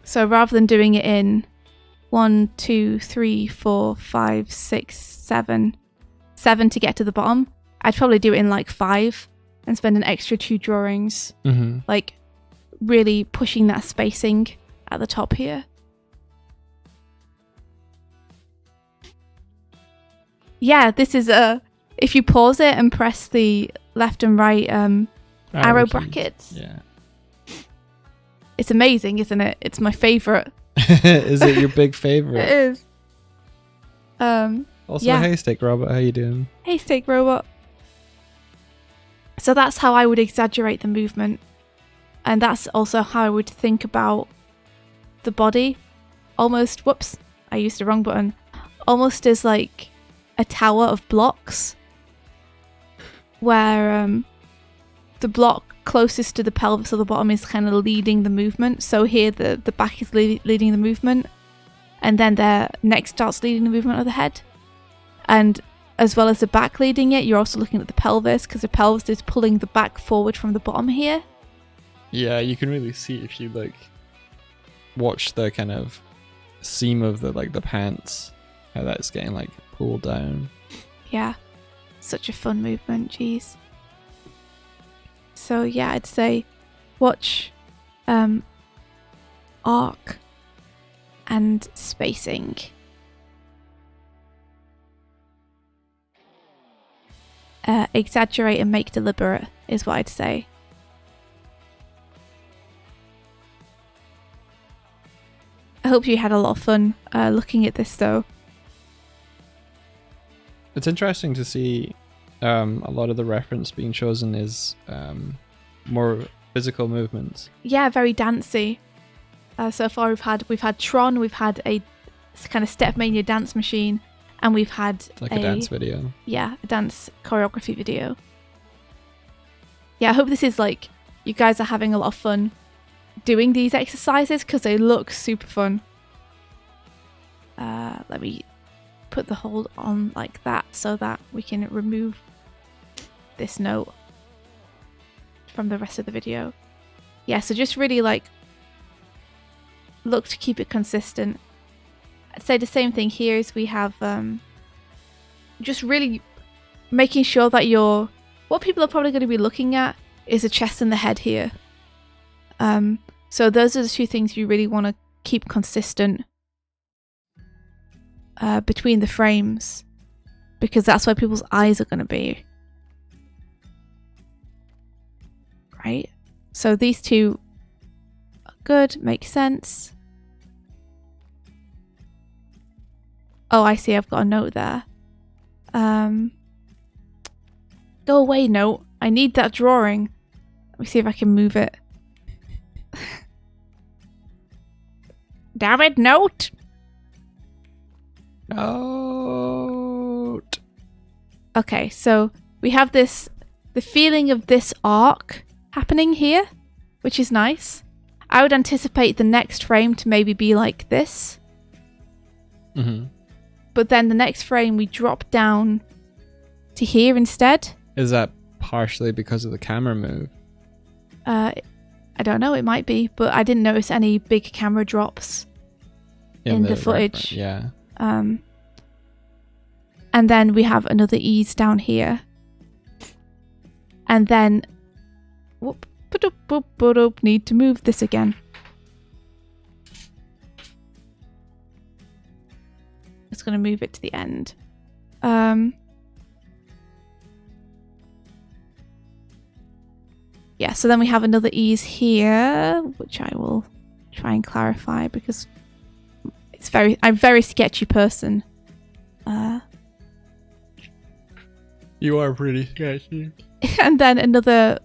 So rather than doing it in 1, 2, 3, 4, 5, 6, 7 to get to the bottom, I'd probably do it in like 5 and spend an extra 2 drawings, like really pushing that spacing at the top here. Yeah, this is if you pause it and press the left and right arrow brackets. Yeah. It's amazing, isn't it? It's my favourite. Is it your big favourite? It is. Also, yeah. Hey Steak Robot, how you doing? Hey Steak Robot. So that's how I would exaggerate the movement. And that's also how I would think about the body. Almost, whoops, I used the wrong button. Almost as like a tower of blocks, where the block closest to the pelvis of the bottom is kind of leading the movement. So here the back is leading the movement, and then the neck starts leading the movement of the head. And as well as the back leading it, you're also looking at the pelvis, because the pelvis is pulling the back forward from the bottom here. Yeah, you can really see if you like watch the kind of seam of the pants, how that's getting like pulled down. Yeah, such a fun movement, jeez. So yeah, I'd say watch arc and spacing. Exaggerate and make deliberate is what I'd say. I hope you had a lot of fun looking at this though. It's interesting to see a lot of the reference being chosen is more physical movements. Yeah, very dancey. So far we've had Tron, we've had a kind of Stepmania dance machine, and we've had like a dance video. Yeah, a dance choreography video. Yeah, I hope this is like you guys are having a lot of fun doing these exercises, because they look super fun. Let me put the hold on like that so that we can remove this note from the rest of the video. Yeah, so just really like look to keep it consistent. I'd say the same thing here is we have just really making sure that what people are probably going to be looking at is the chest and the head here. So those are the two things you really want to keep consistent between the frames, because that's where people's eyes are going to be. Right? So these two are good, make sense. Oh, I see, I've got a note there. Go away, note. I need that drawing. Let me see if I can move it. Damn it, note! Note! Okay, so we have the feeling of this arc happening here, which is nice. I would anticipate the next frame to maybe be like this. Mm-hmm. But then the next frame we drop down to here instead. Is that partially because of the camera move? I don't know, it might be, but I didn't notice any big camera drops in the footage. Yeah. And then we have another ease down here. And then need to move this again. It's going to move it to the end. Yeah, so then we have another ease here, which I will try and clarify because I'm a very sketchy person. You are pretty sketchy. and then another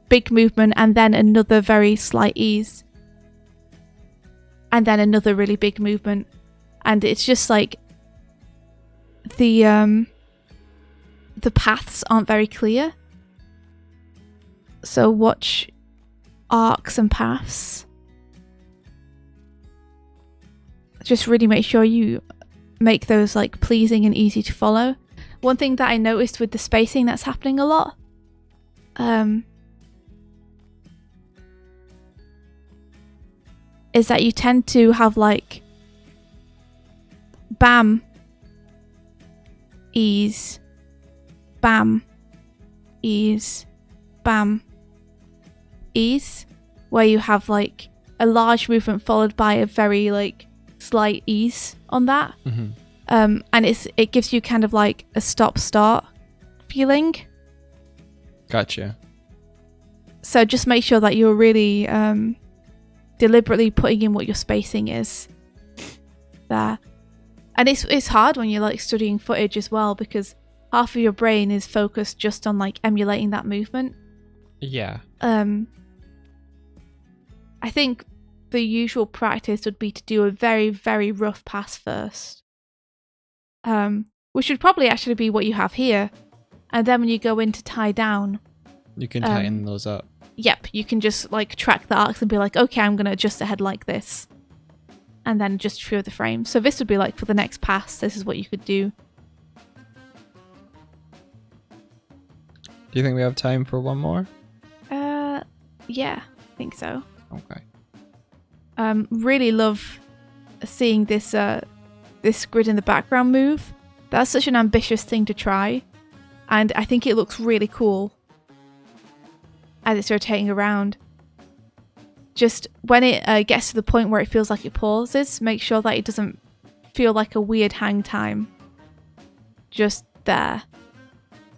big movement, and then another very slight ease, and then another really big movement. And it's just like the paths aren't very clear. So watch arcs and paths. Just really make sure you make those like pleasing and easy to follow. One thing that I noticed with the spacing that's happening a lot, is that you tend to have like bam, ease, bam, ease, bam, ease, where you have like a large movement followed by a very like slight ease on that. Mm-hmm. And it gives you kind of like a stop-start feeling. Gotcha. So just make sure that you're really deliberately putting in what your spacing is there. And it's hard when you're like studying footage as well, because half of your brain is focused just on like emulating that movement. Yeah. I think the usual practice would be to do a very, very rough pass first. Which would probably actually be what you have here. And then when you go in to tie down, You can tighten those up. Yep, you can just like track the arcs and be like, okay, I'm going to adjust the head like this. And then adjust a few of the frames. So this would be like for the next pass, this is what you could do. Do you think we have time for one more? Yeah, I think so. Okay. Really love seeing this this grid in the background move. That's such an ambitious thing to try. And I think it looks really cool as it's rotating around. Just when it gets to the point where it feels like it pauses, make sure that it doesn't feel like a weird hang time. Just there.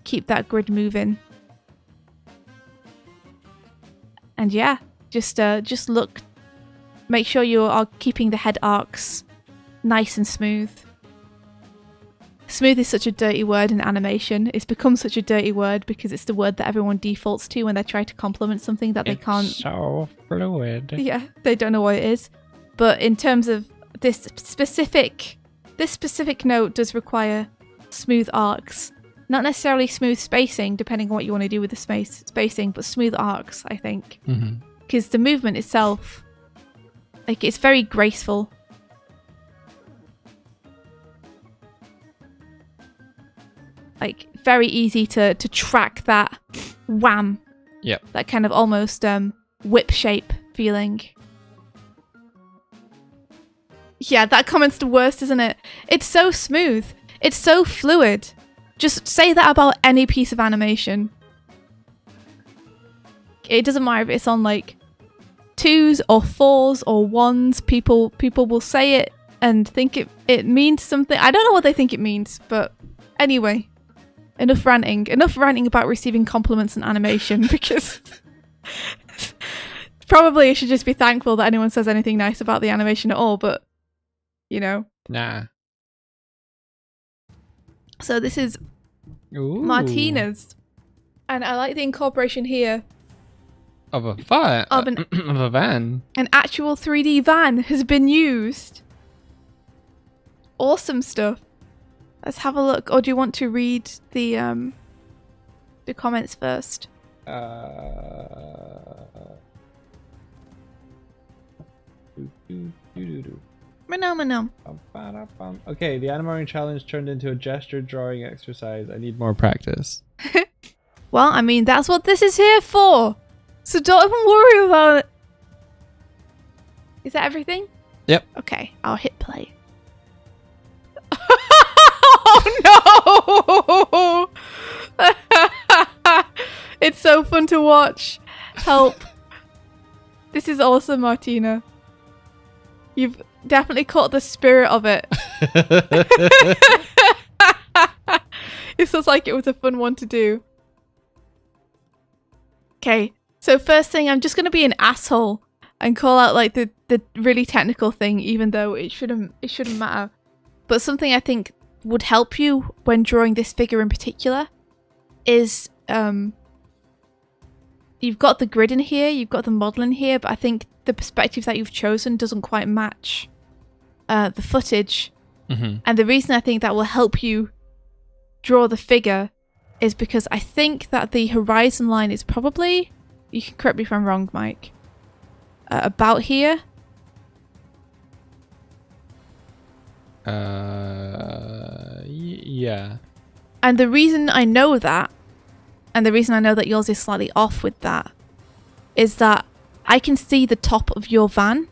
Keep that grid moving. And yeah, just look. Make sure you are keeping the head arcs nice and smooth. Smooth is such a dirty word in animation. It's become such a dirty word because it's the word that everyone defaults to when they try to compliment something that they can't. So fluid. Yeah, they don't know what it is. But in terms of this specific note does require smooth arcs. Not necessarily smooth spacing, depending on what you want to do with the spacing, but smooth arcs, I think. Because the movement itself, like, it's very graceful. Like, very easy to track that wham. Yep. That kind of almost whip shape feeling. Yeah, that comment's the worst, isn't it? It's so smooth. It's so fluid. Just say that about any piece of animation. It doesn't matter if it's on like 2s or 4s or 1s. People will say it and think it means something. I don't know what they think it means, but anyway. Enough ranting about receiving compliments in animation, because probably I should just be thankful that anyone says anything nice about the animation at all, but you know. Nah. So this is Ooh. Martina's. And I like the incorporation here. Of a van. Of a van. An actual 3D van has been used. Awesome stuff. Let's have a look. Or do you want to read the comments first? Manom. Okay, the Animorning challenge turned into a gesture drawing exercise. I need more practice. Well, I mean, that's what this is here for. So don't even worry about it. Is that everything? Yep. Okay, I'll hit play. Oh no! It's so fun to watch. Help. This is awesome, Martina. You've definitely caught the spirit of it. It feels like it was a fun one to do. Okay, so first thing, I'm just going to be an asshole and call out like the really technical thing, even though it shouldn't matter. But something I think would help you when drawing this figure in particular is you've got the grid in here, you've got the model in here, but I think the perspective that you've chosen doesn't quite match the footage. Mm-hmm. And the reason I think that will help you draw the figure is because I think that the horizon line is probably, you can correct me if I'm wrong, Mike, about here. Yeah. And the reason I know that, and the reason I know that yours is slightly off with that, is that I can see the top of your van,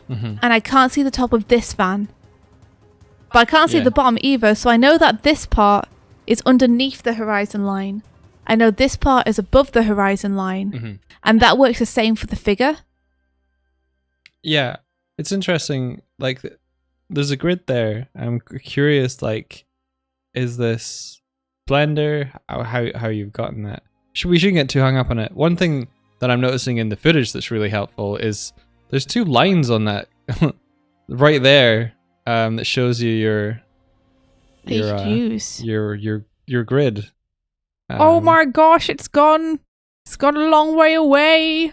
and I can't see the top of this van. But I can't see the bottom either, so I know that this part is underneath the horizon line. I know this part is above the horizon line, and that works the same for the figure. Yeah, it's interesting. Like, there's a grid there. I'm curious, like, is this Blender? How you've gotten that? We shouldn't get too hung up on it. One thing that I'm noticing in the footage that's really helpful is there's 2 lines on that right there that shows you your grid. Oh my gosh, it's gone. It's gone a long way away.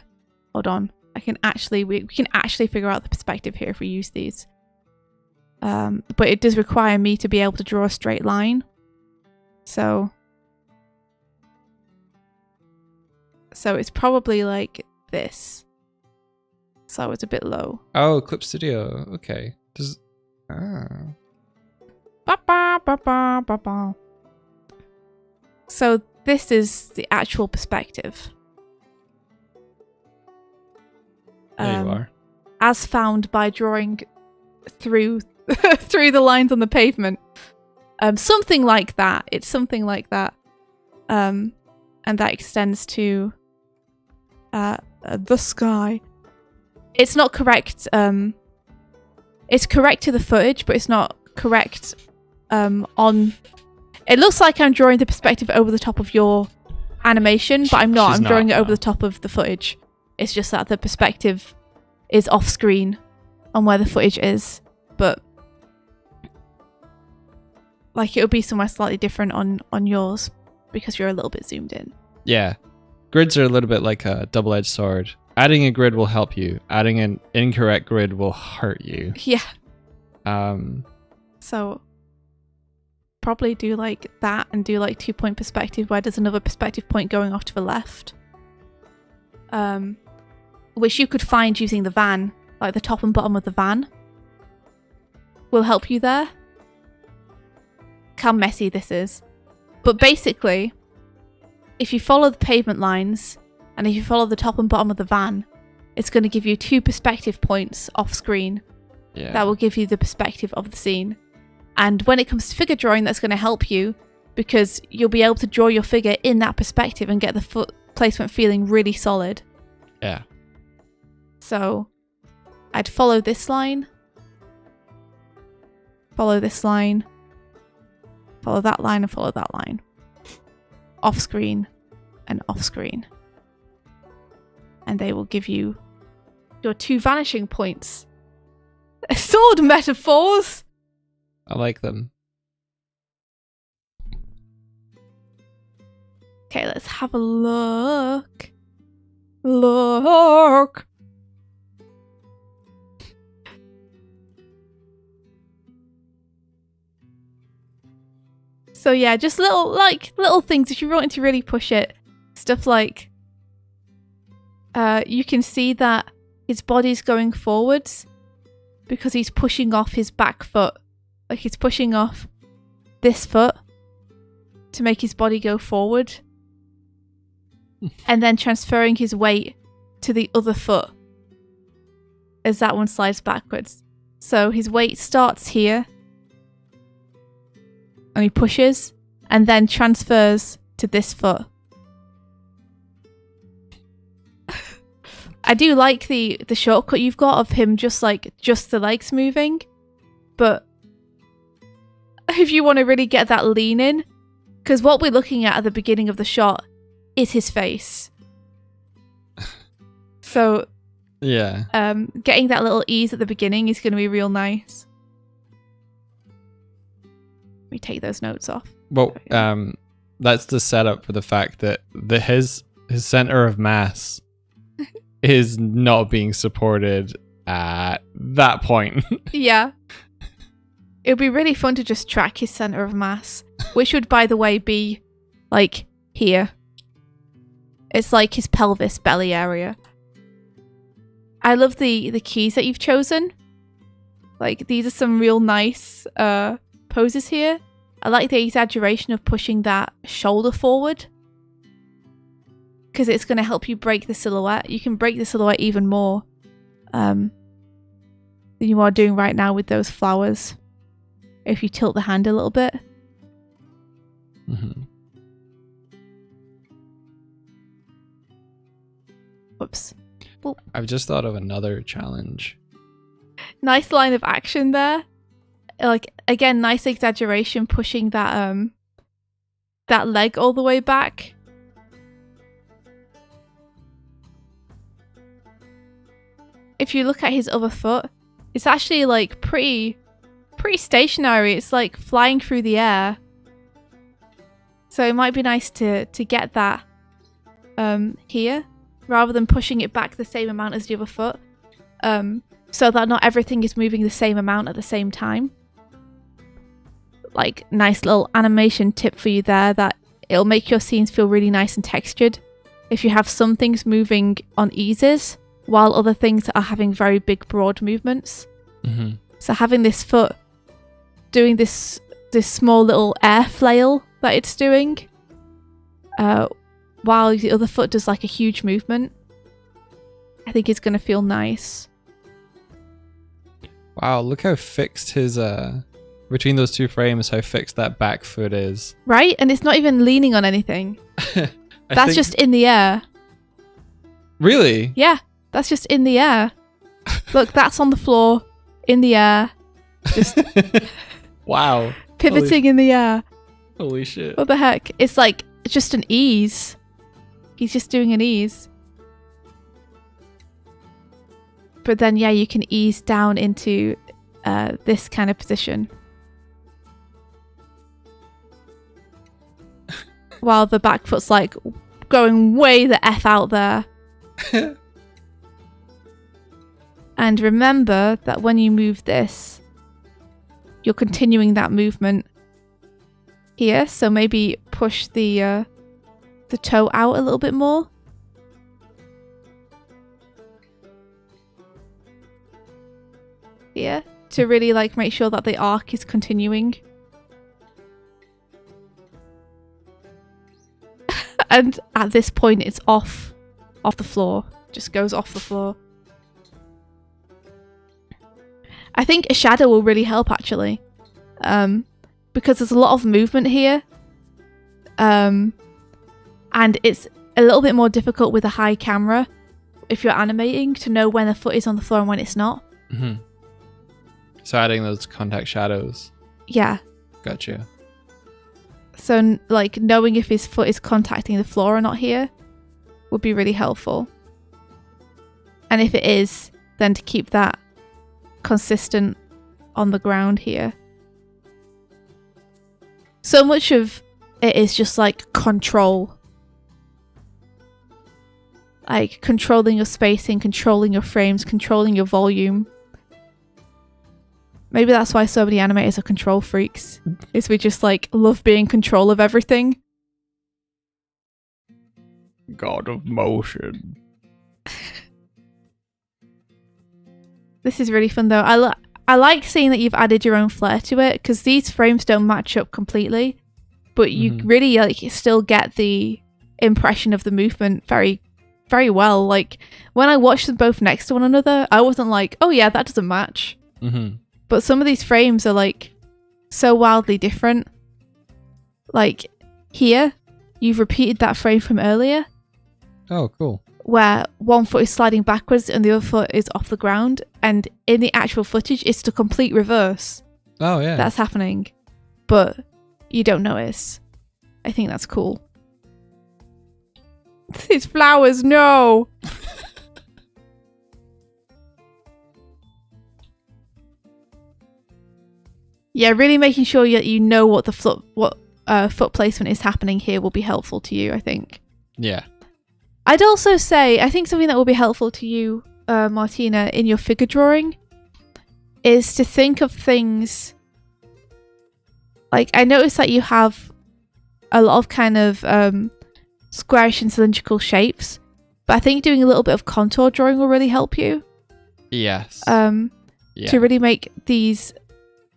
Hold on. We can actually figure out the perspective here if we use these. But it does require me to be able to draw a straight line. So it's probably like this. So it's a bit low. Oh, Clip Studio. Okay. So this is the actual perspective. There you are. As found by drawing through through the lines on the pavement. Something like that. It's something like that. And that extends to the sky. It's not correct. It's correct to the footage, but it's not correct on... It looks like I'm drawing the perspective over the top of your animation, but I'm not. I'm drawing it over the top of the footage. It's just that the perspective is off screen on where the footage is, but like it'll be somewhere slightly different on yours because you're a little bit zoomed in. Yeah. Grids are a little bit like a double-edged sword. Adding a grid will help you. Adding an incorrect grid will hurt you. Yeah. So probably do like that and do like 2-point perspective where there's another perspective point going off to the left. Which you could find using the van, like the top and bottom of the van will help you there. Look how messy this is. But basically, if you follow the pavement lines and if you follow the top and bottom of the van, it's going to give you 2 perspective points off screen. Yeah. That will give you the perspective of the scene. And when it comes to figure drawing, that's going to help you because you'll be able to draw your figure in that perspective and get the foot placement feeling really solid. Yeah. So I'd follow this line, follow this line, follow that line, and follow that line. Off screen and off screen. And they will give you your 2 vanishing points. Sword metaphors! I like them. Okay, let's have a look. Look! So yeah, just little things if you're wanting to really push it. Stuff like you can see that his body's going forwards because he's pushing off his back foot. Like he's pushing off this foot to make his body go forward. And then transferring his weight to the other foot as that one slides backwards. So his weight starts here and he pushes and then transfers to this foot. I do like the shortcut you've got of him just the legs moving, but if you want to really get that lean in, because what we're looking at the beginning of the shot is his face. So yeah, getting that little ease at the beginning is going to be real nice. Let me take those notes off. Well, that's the setup for the fact that his his center of mass is not being supported at that point. Yeah. It would be really fun to just track his center of mass, which would, by the way, be like here. It's like his pelvis belly area. I love the keys that you've chosen. Like, these are some real nice poses here. I like the exaggeration of pushing that shoulder forward, because it's going to help you break the silhouette. You can break the silhouette even more than you are doing right now with those flowers, if you tilt the hand a little bit. Mm-hmm. Whoops. Well, I've just thought of another challenge. nice line of action there. Like, again, nice exaggeration, pushing that that leg all the way back. If you look at his other foot, it's actually like pretty stationary. It's like flying through the air. So it might be nice to get that here, rather than pushing it back the same amount as the other foot, so that not everything is moving the same amount at the same time. Like, nice little animation tip for you there, that it'll make your scenes feel really nice and textured if you have some things moving on eases while other things are having very big broad movements. Mm-hmm. So having this foot doing this small little air flail that it's doing, while the other foot does like a huge movement, I think it's going to feel nice. Wow, look how fixed his between those two frames, how fixed that back foot is. Right? And it's not even leaning on anything. That's just in the air. Really? Yeah, that's just in the air. Look, that's on the floor, in the air. Just wow. pivoting in the air. Holy shit. What the heck? It's like just an ease. He's just doing an ease. But then, yeah, you can ease down into this kind of position. While the back foot's like going way the F out there. And remember that when you move this, you're continuing that movement here. So maybe push the toe out a little bit more. Here, to really like make sure that the arc is continuing. And at this point, it's off the floor. Just goes off the floor. I think a shadow will really help, actually, because there's a lot of movement here, and it's a little bit more difficult with a high camera if you're animating to know when a foot is on the floor and when it's not. Mm-hmm. So adding those contact shadows. Yeah. Gotcha. So, like, knowing if his foot is contacting the floor or not here would be really helpful. And if it is, then to keep that consistent on the ground here. So much of it is just like control. Like controlling your spacing, controlling your frames, controlling your volume. Maybe that's why so many animators are control freaks. Is we just like love being in control of everything. God of motion. This is really fun though. I like seeing that you've added your own flair to it, because these frames don't match up completely, but you really like still get the impression of the movement very, very well. Like when I watched them both next to one another, I wasn't like, oh yeah, that doesn't match. Mm-hmm. But some of these frames are like so wildly different. Like here, you've repeated that frame from earlier. Oh, cool. Where one foot is sliding backwards and the other foot is off the ground. And in the actual footage, it's the complete reverse. Oh, yeah. That's happening. But you don't notice. I think that's cool. These flowers, no! Yeah, really making sure that you know what the foot placement is happening here will be helpful to you, I think. Yeah. I'd also say, I think something that will be helpful to you, Martina, in your figure drawing is to think of things like, I noticed that you have a lot of kind of squarish and cylindrical shapes, but I think doing a little bit of contour drawing will really help you. Yes. To really make these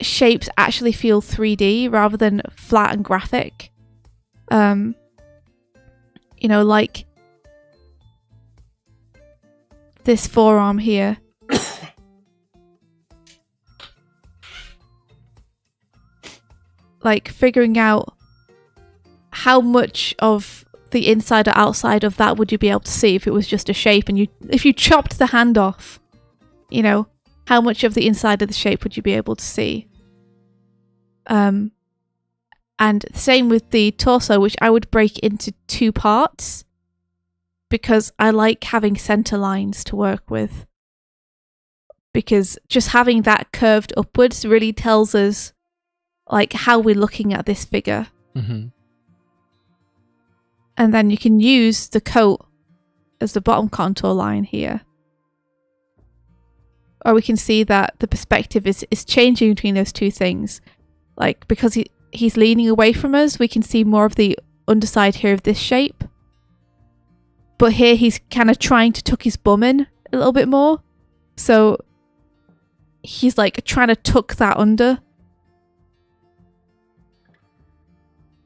shapes actually feel 3D rather than flat and graphic. You know, like this forearm here. Like figuring out how much of the inside or outside of that would you be able to see if it was just a shape, and if you chopped the hand off, you know, how much of the inside of the shape would you be able to see? And same with the torso, which I would break into 2 parts because I like having center lines to work with. Because just having that curved upwards really tells us like how we're looking at this figure. Mm-hmm. And then you can use the coat as the bottom contour line here. Or we can see that the perspective is changing between those 2 things. Like, because he's leaning away from us, we can see more of the underside here of this shape. But here he's kind of trying to tuck his bum in a little bit more. So he's like trying to tuck that under.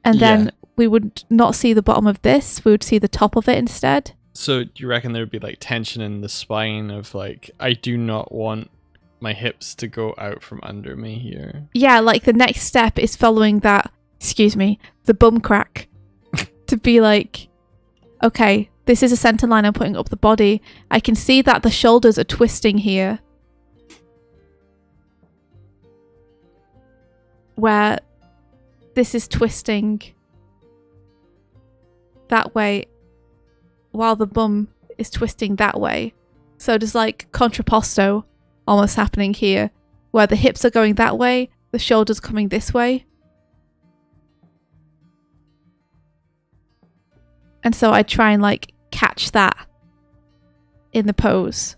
And then we would not see the bottom of this, we would see the top of it instead. So do you reckon there would be like tension in the spine of like, I do not want my hips to go out from under me here? Yeah, like the next step is following that, the bum crack. To be like, okay, this is a center line I'm putting up the body. I can see that the shoulders are twisting here. Where this is twisting that way while the bum is twisting that way. So there's like contrapposto almost happening here, where the hips are going that way, the shoulders coming this way. And so I try and like catch that in the pose.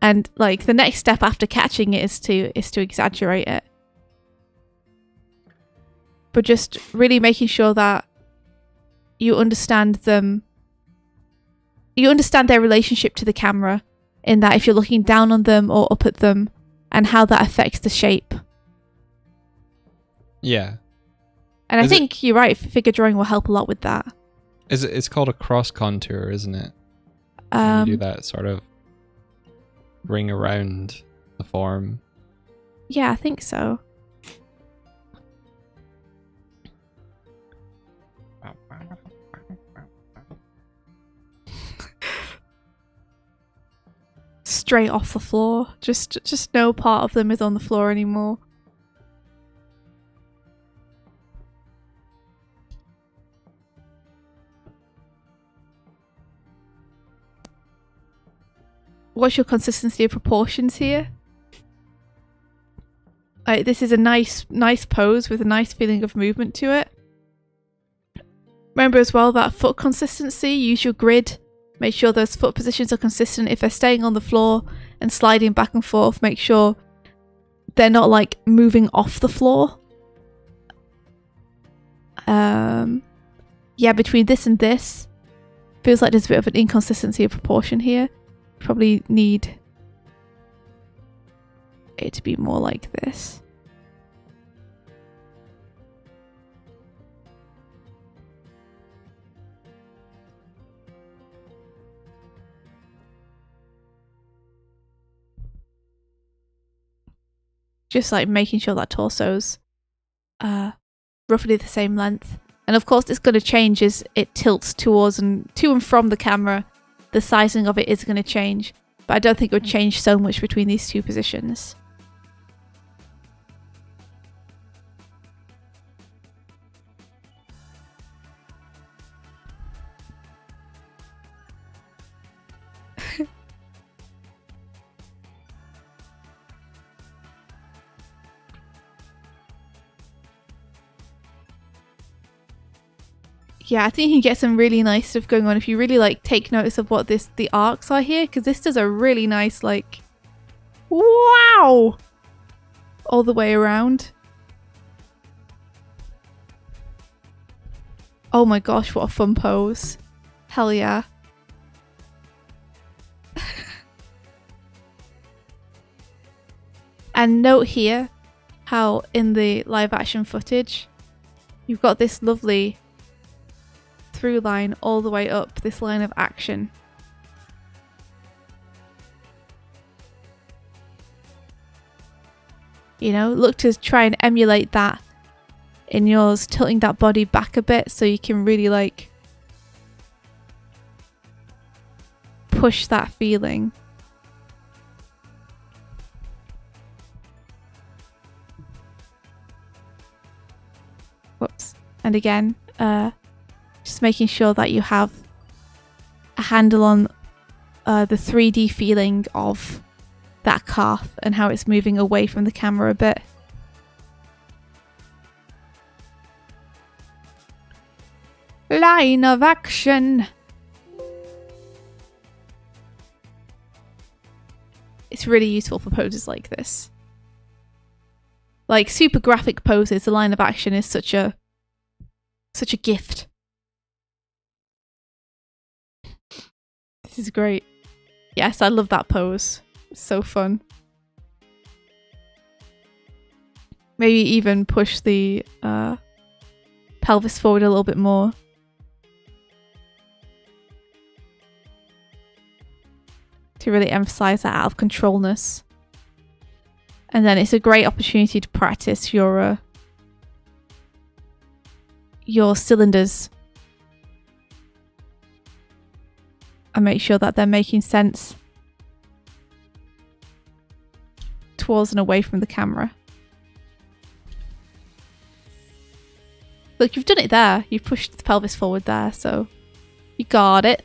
And like the next step after catching it is to exaggerate it. But just really making sure that you understand them. You understand their relationship to the camera, in that if you're looking down on them or up at them, and how that affects the shape. Yeah. And I think you're right, figure drawing will help a lot with that. It's called a cross contour, isn't it? You do that sort of ring around the form. Yeah, I think so. Straight off the floor. Just no part of them is on the floor anymore. What's your consistency of proportions here? This is a nice pose with a nice feeling of movement to it. Remember as well that foot consistency, use your grid. Make sure those foot positions are consistent. If they're staying on the floor and sliding back and forth, make sure they're not like moving off the floor. Yeah, between this and this, feels like there's a bit of an inconsistency of proportion here. Probably need it to be more like this. Just like making sure that torso's roughly the same length. And of course it's going to change as it tilts towards and to and from the camera. The sizing of it is going to change, but I don't think it would change so much between these 2 positions. Yeah, I think you can get some really nice stuff going on if you really like take notice of what the arcs are here, because this does a really nice like wow all the way around. Oh my gosh, what a fun pose. Hell yeah. And note here how in the live action footage you've got this lovely through line all the way up this line of action. You know, look to try and emulate that in yours, tilting that body back a bit so you can really like push that feeling. Whoops. And again, just making sure that you have a handle on the 3D feeling of that calf and how it's moving away from the camera a bit. Line of action. It's really useful for poses like this. Like super graphic poses, the line of action is such a gift. This is great. Yes, I love that pose. It's so fun. Maybe even push the pelvis forward a little bit more. To really emphasize that out of controlness. And then it's a great opportunity to practice your cylinders. And make sure that they're making sense towards and away from the camera. Look, you've done it there. You've pushed the pelvis forward there, so you got it.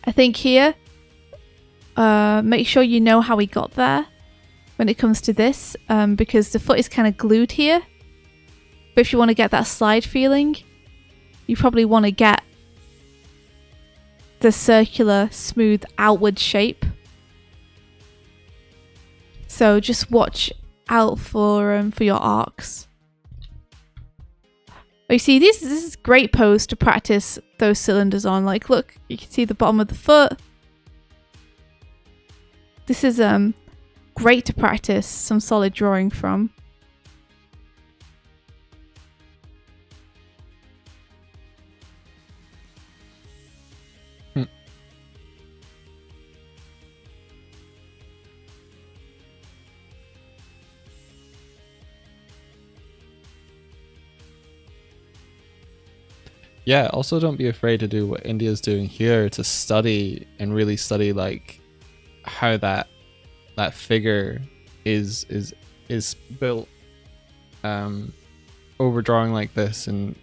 I think here, make sure you know how we got there when it comes to this, because the foot is kind of glued here. But if you want to get that slide feeling, you probably want to get the circular, smooth, outward shape. So just watch out for your arcs. Oh, you see, this is a great pose to practice those cylinders on. Like, look, you can see the bottom of the foot. This is great to practice some solid drawing from. Yeah, also don't be afraid to do what India's doing here, to study and really study like how that figure is built. Overdrawing like this and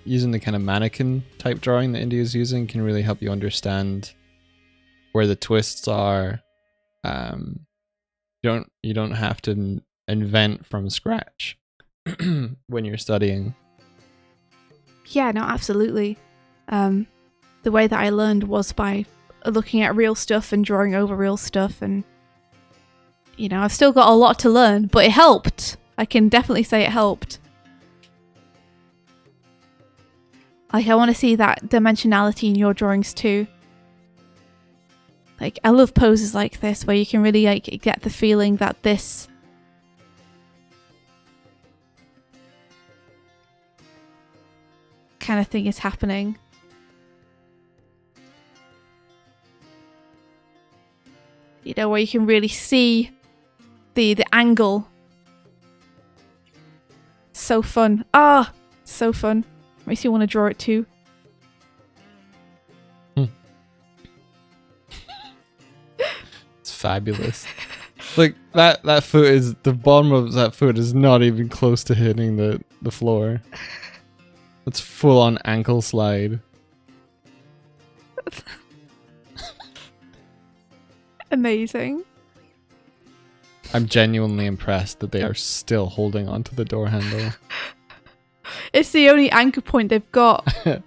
using the kind of mannequin type drawing that India's using can really help you understand where the twists are. You don't have to invent from scratch when you're studying. Yeah, no, absolutely. The way that I learned was by looking at real stuff and drawing over real stuff, and you know, I've still got a lot to learn, but it helped. I can definitely say it helped. Like, I want to see that dimensionality in your drawings too. Like, I love poses like this where you can really like get the feeling that this kind of thing is happening. You know, where you can really see the angle. So fun. Ah, so fun. Makes you want to draw it too. It's fabulous. Like that foot is, the bottom of that foot is not even close to hitting the floor. It's full on ankle slide. Amazing. I'm genuinely impressed that they are still holding onto the door handle. It's the only anchor point they've got.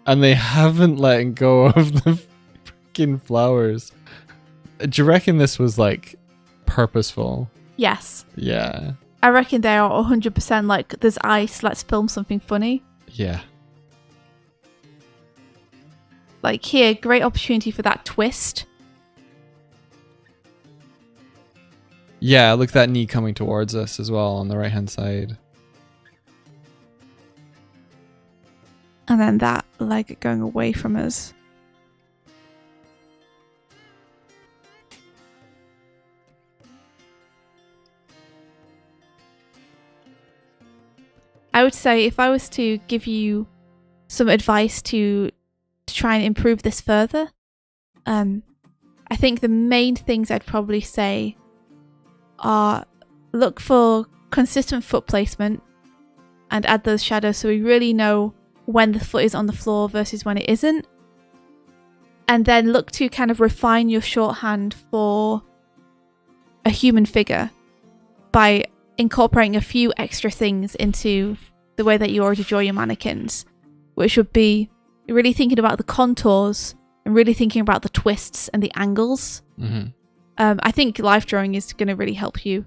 And they haven't let go of the freaking flowers. Do you reckon this was like purposeful? Yes. Yeah. I reckon they are 100% like, there's ice, let's film something funny. Yeah. Like, here, great opportunity for that twist. Yeah, look at that knee coming towards us as well on the right hand side. And then that leg going away from us. I would say if I was to give you some advice to try and improve this further, I think the main things I'd probably say are look for consistent foot placement and add those shadows so we really know when the foot is on the floor versus when it isn't. And then look to kind of refine your shorthand for a human figure by incorporating a few extra things into the way that you already draw your mannequins, which would be really thinking about the contours and really thinking about the twists and the angles. Mm-hmm. I think life drawing is going to really help you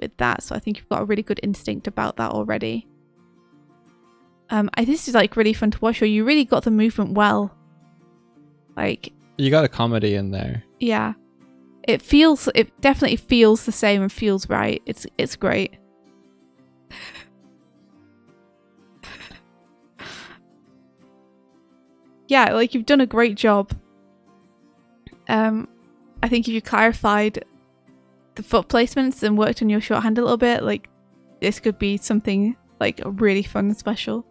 with that, so I think you've got a really good instinct about that already. This is like really fun to watch. You really got the movement well. Like, you got a comedy in there. Yeah. It definitely feels the same and feels right. It's great. Yeah, like you've done a great job. I think if you clarified the foot placements and worked on your shorthand a little bit, like this could be something like really fun and special.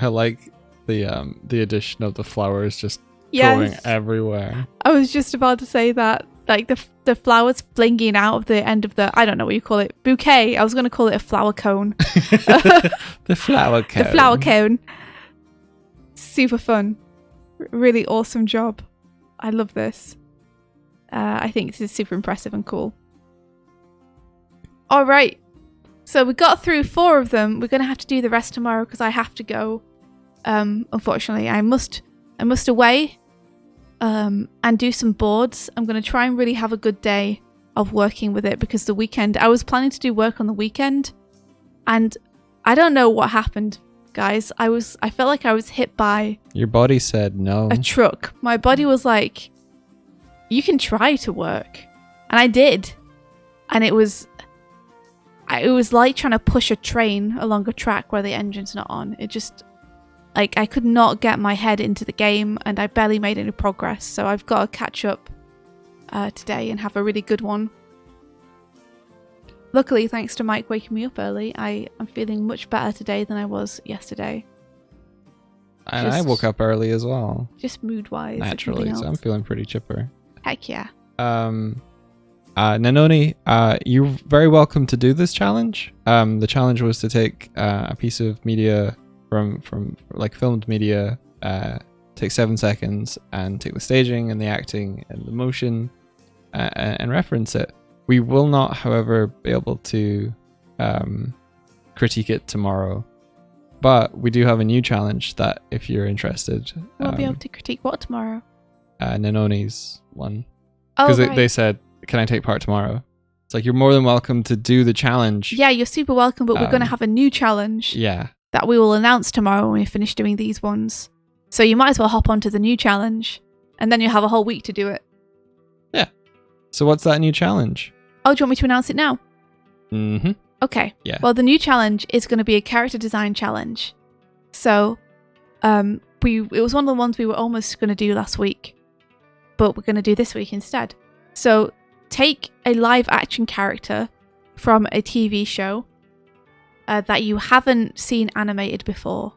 I like the addition of the flowers just Yes. going everywhere. I was just about to say that, like the flowers flinging out of the end of the, I don't know what you call it, bouquet. I was going to call it a flower cone. The flower cone. The flower cone. Super fun. Really awesome job. I love this. I think this is super impressive and cool. All right. So we got through 4 of them. We're going to have to do the rest tomorrow because I have to go. Unfortunately, I must away and do some boards. I'm going to try and really have a good day of working with it because the weekend, I was planning to do work on the weekend and I don't know what happened, guys. I felt like I was hit by... Your body said no. A truck. My body was like, you can try to work. And I did. And it was like trying to push a train along a track where the engine's not on. It just... Like, I could not get my head into the game and I barely made any progress. So I've got to catch up today and have a really good one. Luckily, thanks to Mike waking me up early, I am feeling much better today than I was yesterday. And I woke up early as well. Just mood-wise. Naturally, so I'm feeling pretty chipper. Heck yeah. Nanoni, you're very welcome to do this challenge. The challenge was to take a piece of media from like filmed media, take 7 seconds and take the staging and the acting and the motion and reference it. We will not, however, be able to critique it tomorrow, but we do have a new challenge that if you're interested, we'll be able to critique what tomorrow? Nanoni's one. Oh, because right. they said, can I take part tomorrow? It's like, you're more than welcome to do the challenge. Yeah, you're super welcome, but we're going to have a new challenge. Yeah. That we will announce tomorrow when we finish doing these ones. So you might as well hop onto the new challenge, and then you'll have a whole week to do it. Yeah. So what's that new challenge? Oh, do you want me to announce it now? Mm-hmm. Okay. Yeah. Well, the new challenge is going to be a character design challenge. So, it was one of the ones we were almost going to do last week, but we're going to do this week instead. So, take a live action character from a TV show that you haven't seen animated before.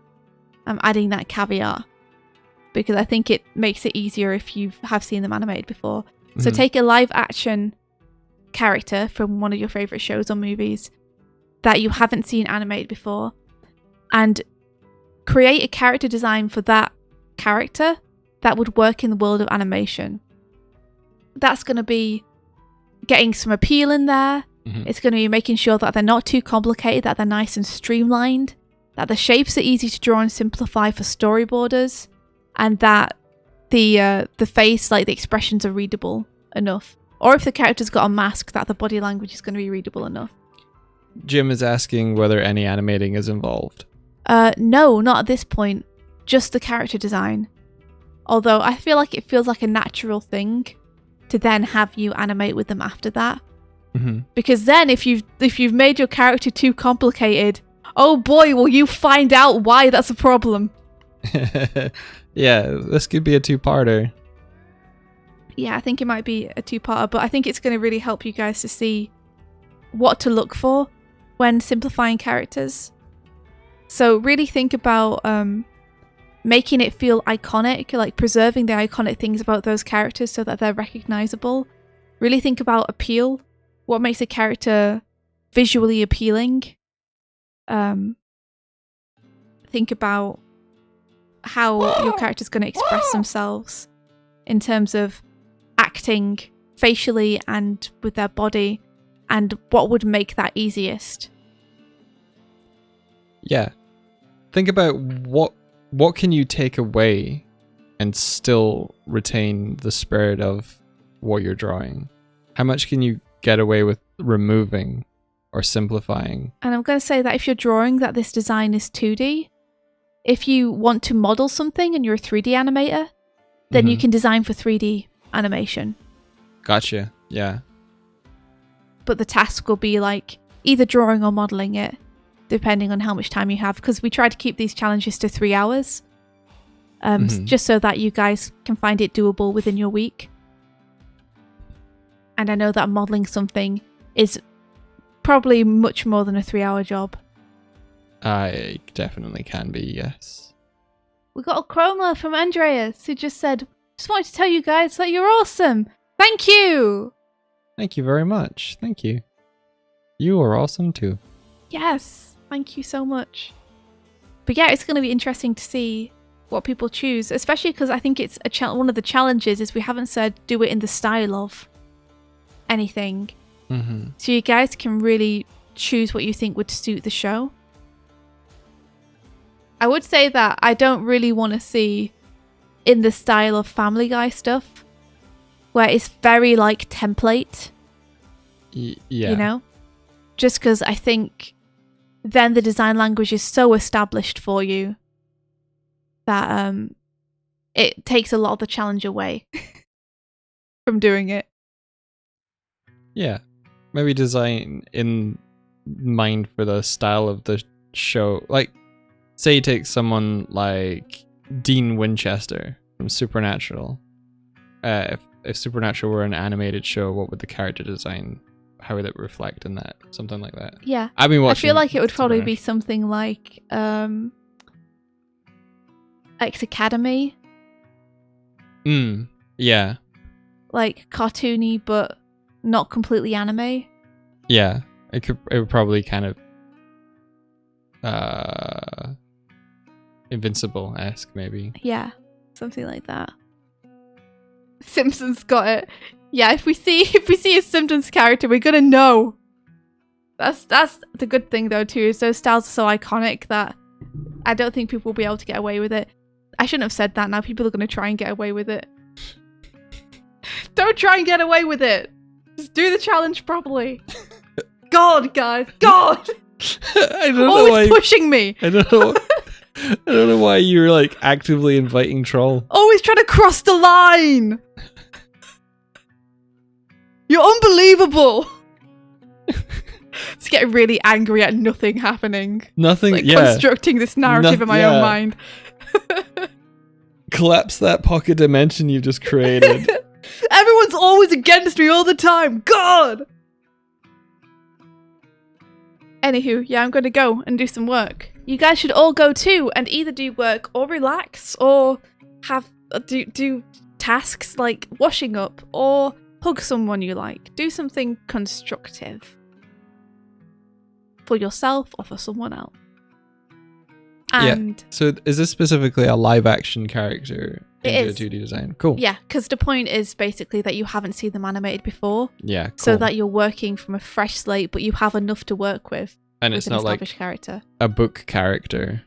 I'm adding that caveat because I think it makes it easier if you have seen them animated before. So take a live action character from one of your favorite shows or movies that you haven't seen animated before and create a character design for that character that would work in the world of animation. that's going to be getting some appeal in there. Mhm. It's going to be making sure that they're not too complicated, that they're nice and streamlined, that the shapes are easy to draw and simplify for storyboarders, and that the face, like the expressions, are readable enough. Or if the character's got a mask, that the body language is going to be readable enough. Jim is asking whether any animating is involved. No, not at this point. Just the character design. Although I feel like it feels like a natural thing to then have you animate with them after that. Mm-hmm. Because then if you've made your character too complicated, oh boy, will you find out why that's a problem. Yeah, this could be a two-parter. Yeah, I think it might be a two-parter, but I think it's going to really help you guys to see what to look for when simplifying characters. So really think about making it feel iconic, like preserving the iconic things about those characters so that they're recognizable. Really think about appeal. What makes a character visually appealing? Think about how your character's going to express themselves in terms of acting facially and with their body, and what would make that easiest. Yeah. Think about what can you take away and still retain the spirit of what you're drawing? How much can you get away with removing or simplifying? And I'm going to say that if you're drawing that this design is 2D, if you want to model something and you're a 3D animator, then you can design for 3D animation. Gotcha. Yeah. But the task will be like either drawing or modeling it, depending on how much time you have, because we try to keep these challenges to 3 hours, just so that you guys can find it doable within your week. And I know that modeling something is probably much more than a 3-hour job. I definitely can be, yes. We got a chroma from Andreas who just said, just wanted to tell you guys that you're awesome. Thank you. Thank you very much. Thank you. You are awesome too. Yes. Thank you so much. But yeah, it's going to be interesting to see what people choose, especially because I think it's one of the challenges is we haven't said do it in the style of anything. So you guys can really choose what you think would suit the show. I would say that I don't really want to see in the style of Family Guy stuff, where it's very like template. Yeah. You know? Just because I think then the design language is so established for you that it takes a lot of the challenge away from doing it. Yeah. Maybe design in mind for the style of the show. Like, say you take someone like Dean Winchester from Supernatural. If Supernatural were an animated show, what would the character design, how would it reflect in that? Something like that. Yeah. I've been watching. I feel like it would probably be something like X Academy. Yeah. Like cartoony, but not completely anime. Yeah. It would probably kind of Invincible-esque maybe. Yeah. Something like that. Simpsons got it. Yeah, if we see a Simpsons character, we're gonna know. That's the good thing though too, is those styles are so iconic that I don't think people will be able to get away with it. I shouldn't have said that. Now people are gonna try and get away with it. Don't try and get away with it. Just do the challenge properly. God, guys, God! I don't know Always why. pushing me. I don't know. I don't know why you're like actively inviting troll. Always trying to cross the line. You're unbelievable. It's getting really angry at nothing happening. Nothing. Like yeah. constructing this narrative in my own mind. Collapse that pocket dimension you've just created. Everyone's always against me all the time. God. Anywho, yeah, I'm going to go and do some work. You guys should all go too and either do work or relax or have do tasks like washing up or hug someone you like. Do something constructive for yourself or for someone else. And So is this specifically a live action character into is. a 2D design. Cool. Yeah, because the point is basically that you haven't seen them animated before. Yeah, cool. So that you're working from a fresh slate, but you have enough to work with. And with it's an not like established character. a book character.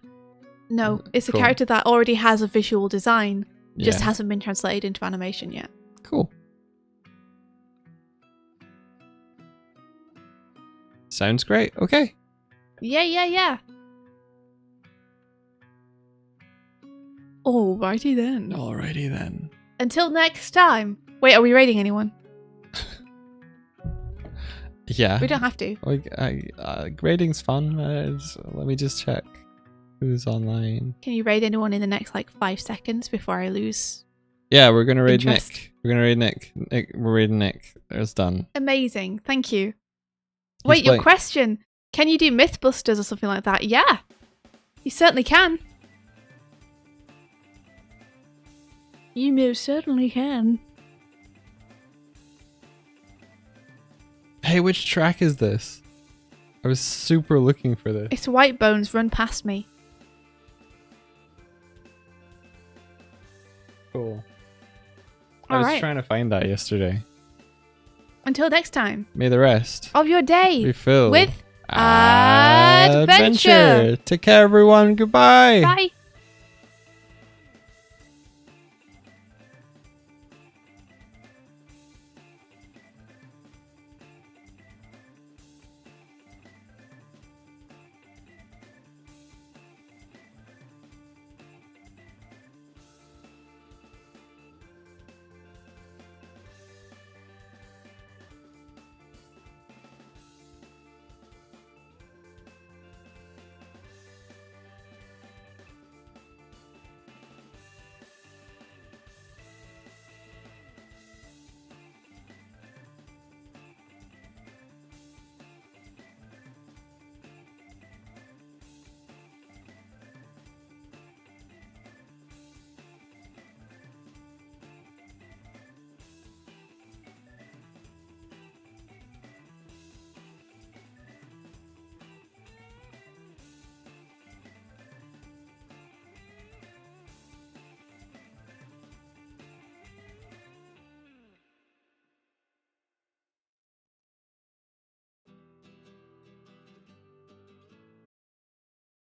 No, it's Cool. a character that already has a visual design, just Yeah. hasn't been translated into animation yet. Cool. Sounds great. Okay. Yeah. Alrighty then. Alrighty then. Until next time. Wait, are we rating anyone? Yeah. We don't have to. Grading's fun. Let me just check who's online. Can you raid anyone in the next 5 seconds before I lose? Yeah, we're gonna raid Interest. Nick. We're gonna raid Nick. We're raiding Nick. It's done. Amazing. Thank you. He's Wait, your playing- question. Can you do Mythbusters or something like that? Yeah. You certainly can. You most certainly can. Hey, which track is this? I was super looking for this. It's White Bones, Run Past Me. Cool. I was Alright. trying to find that yesterday. Until next time. May the rest Of your day. be filled With adventure. Take care, everyone. Goodbye. Bye.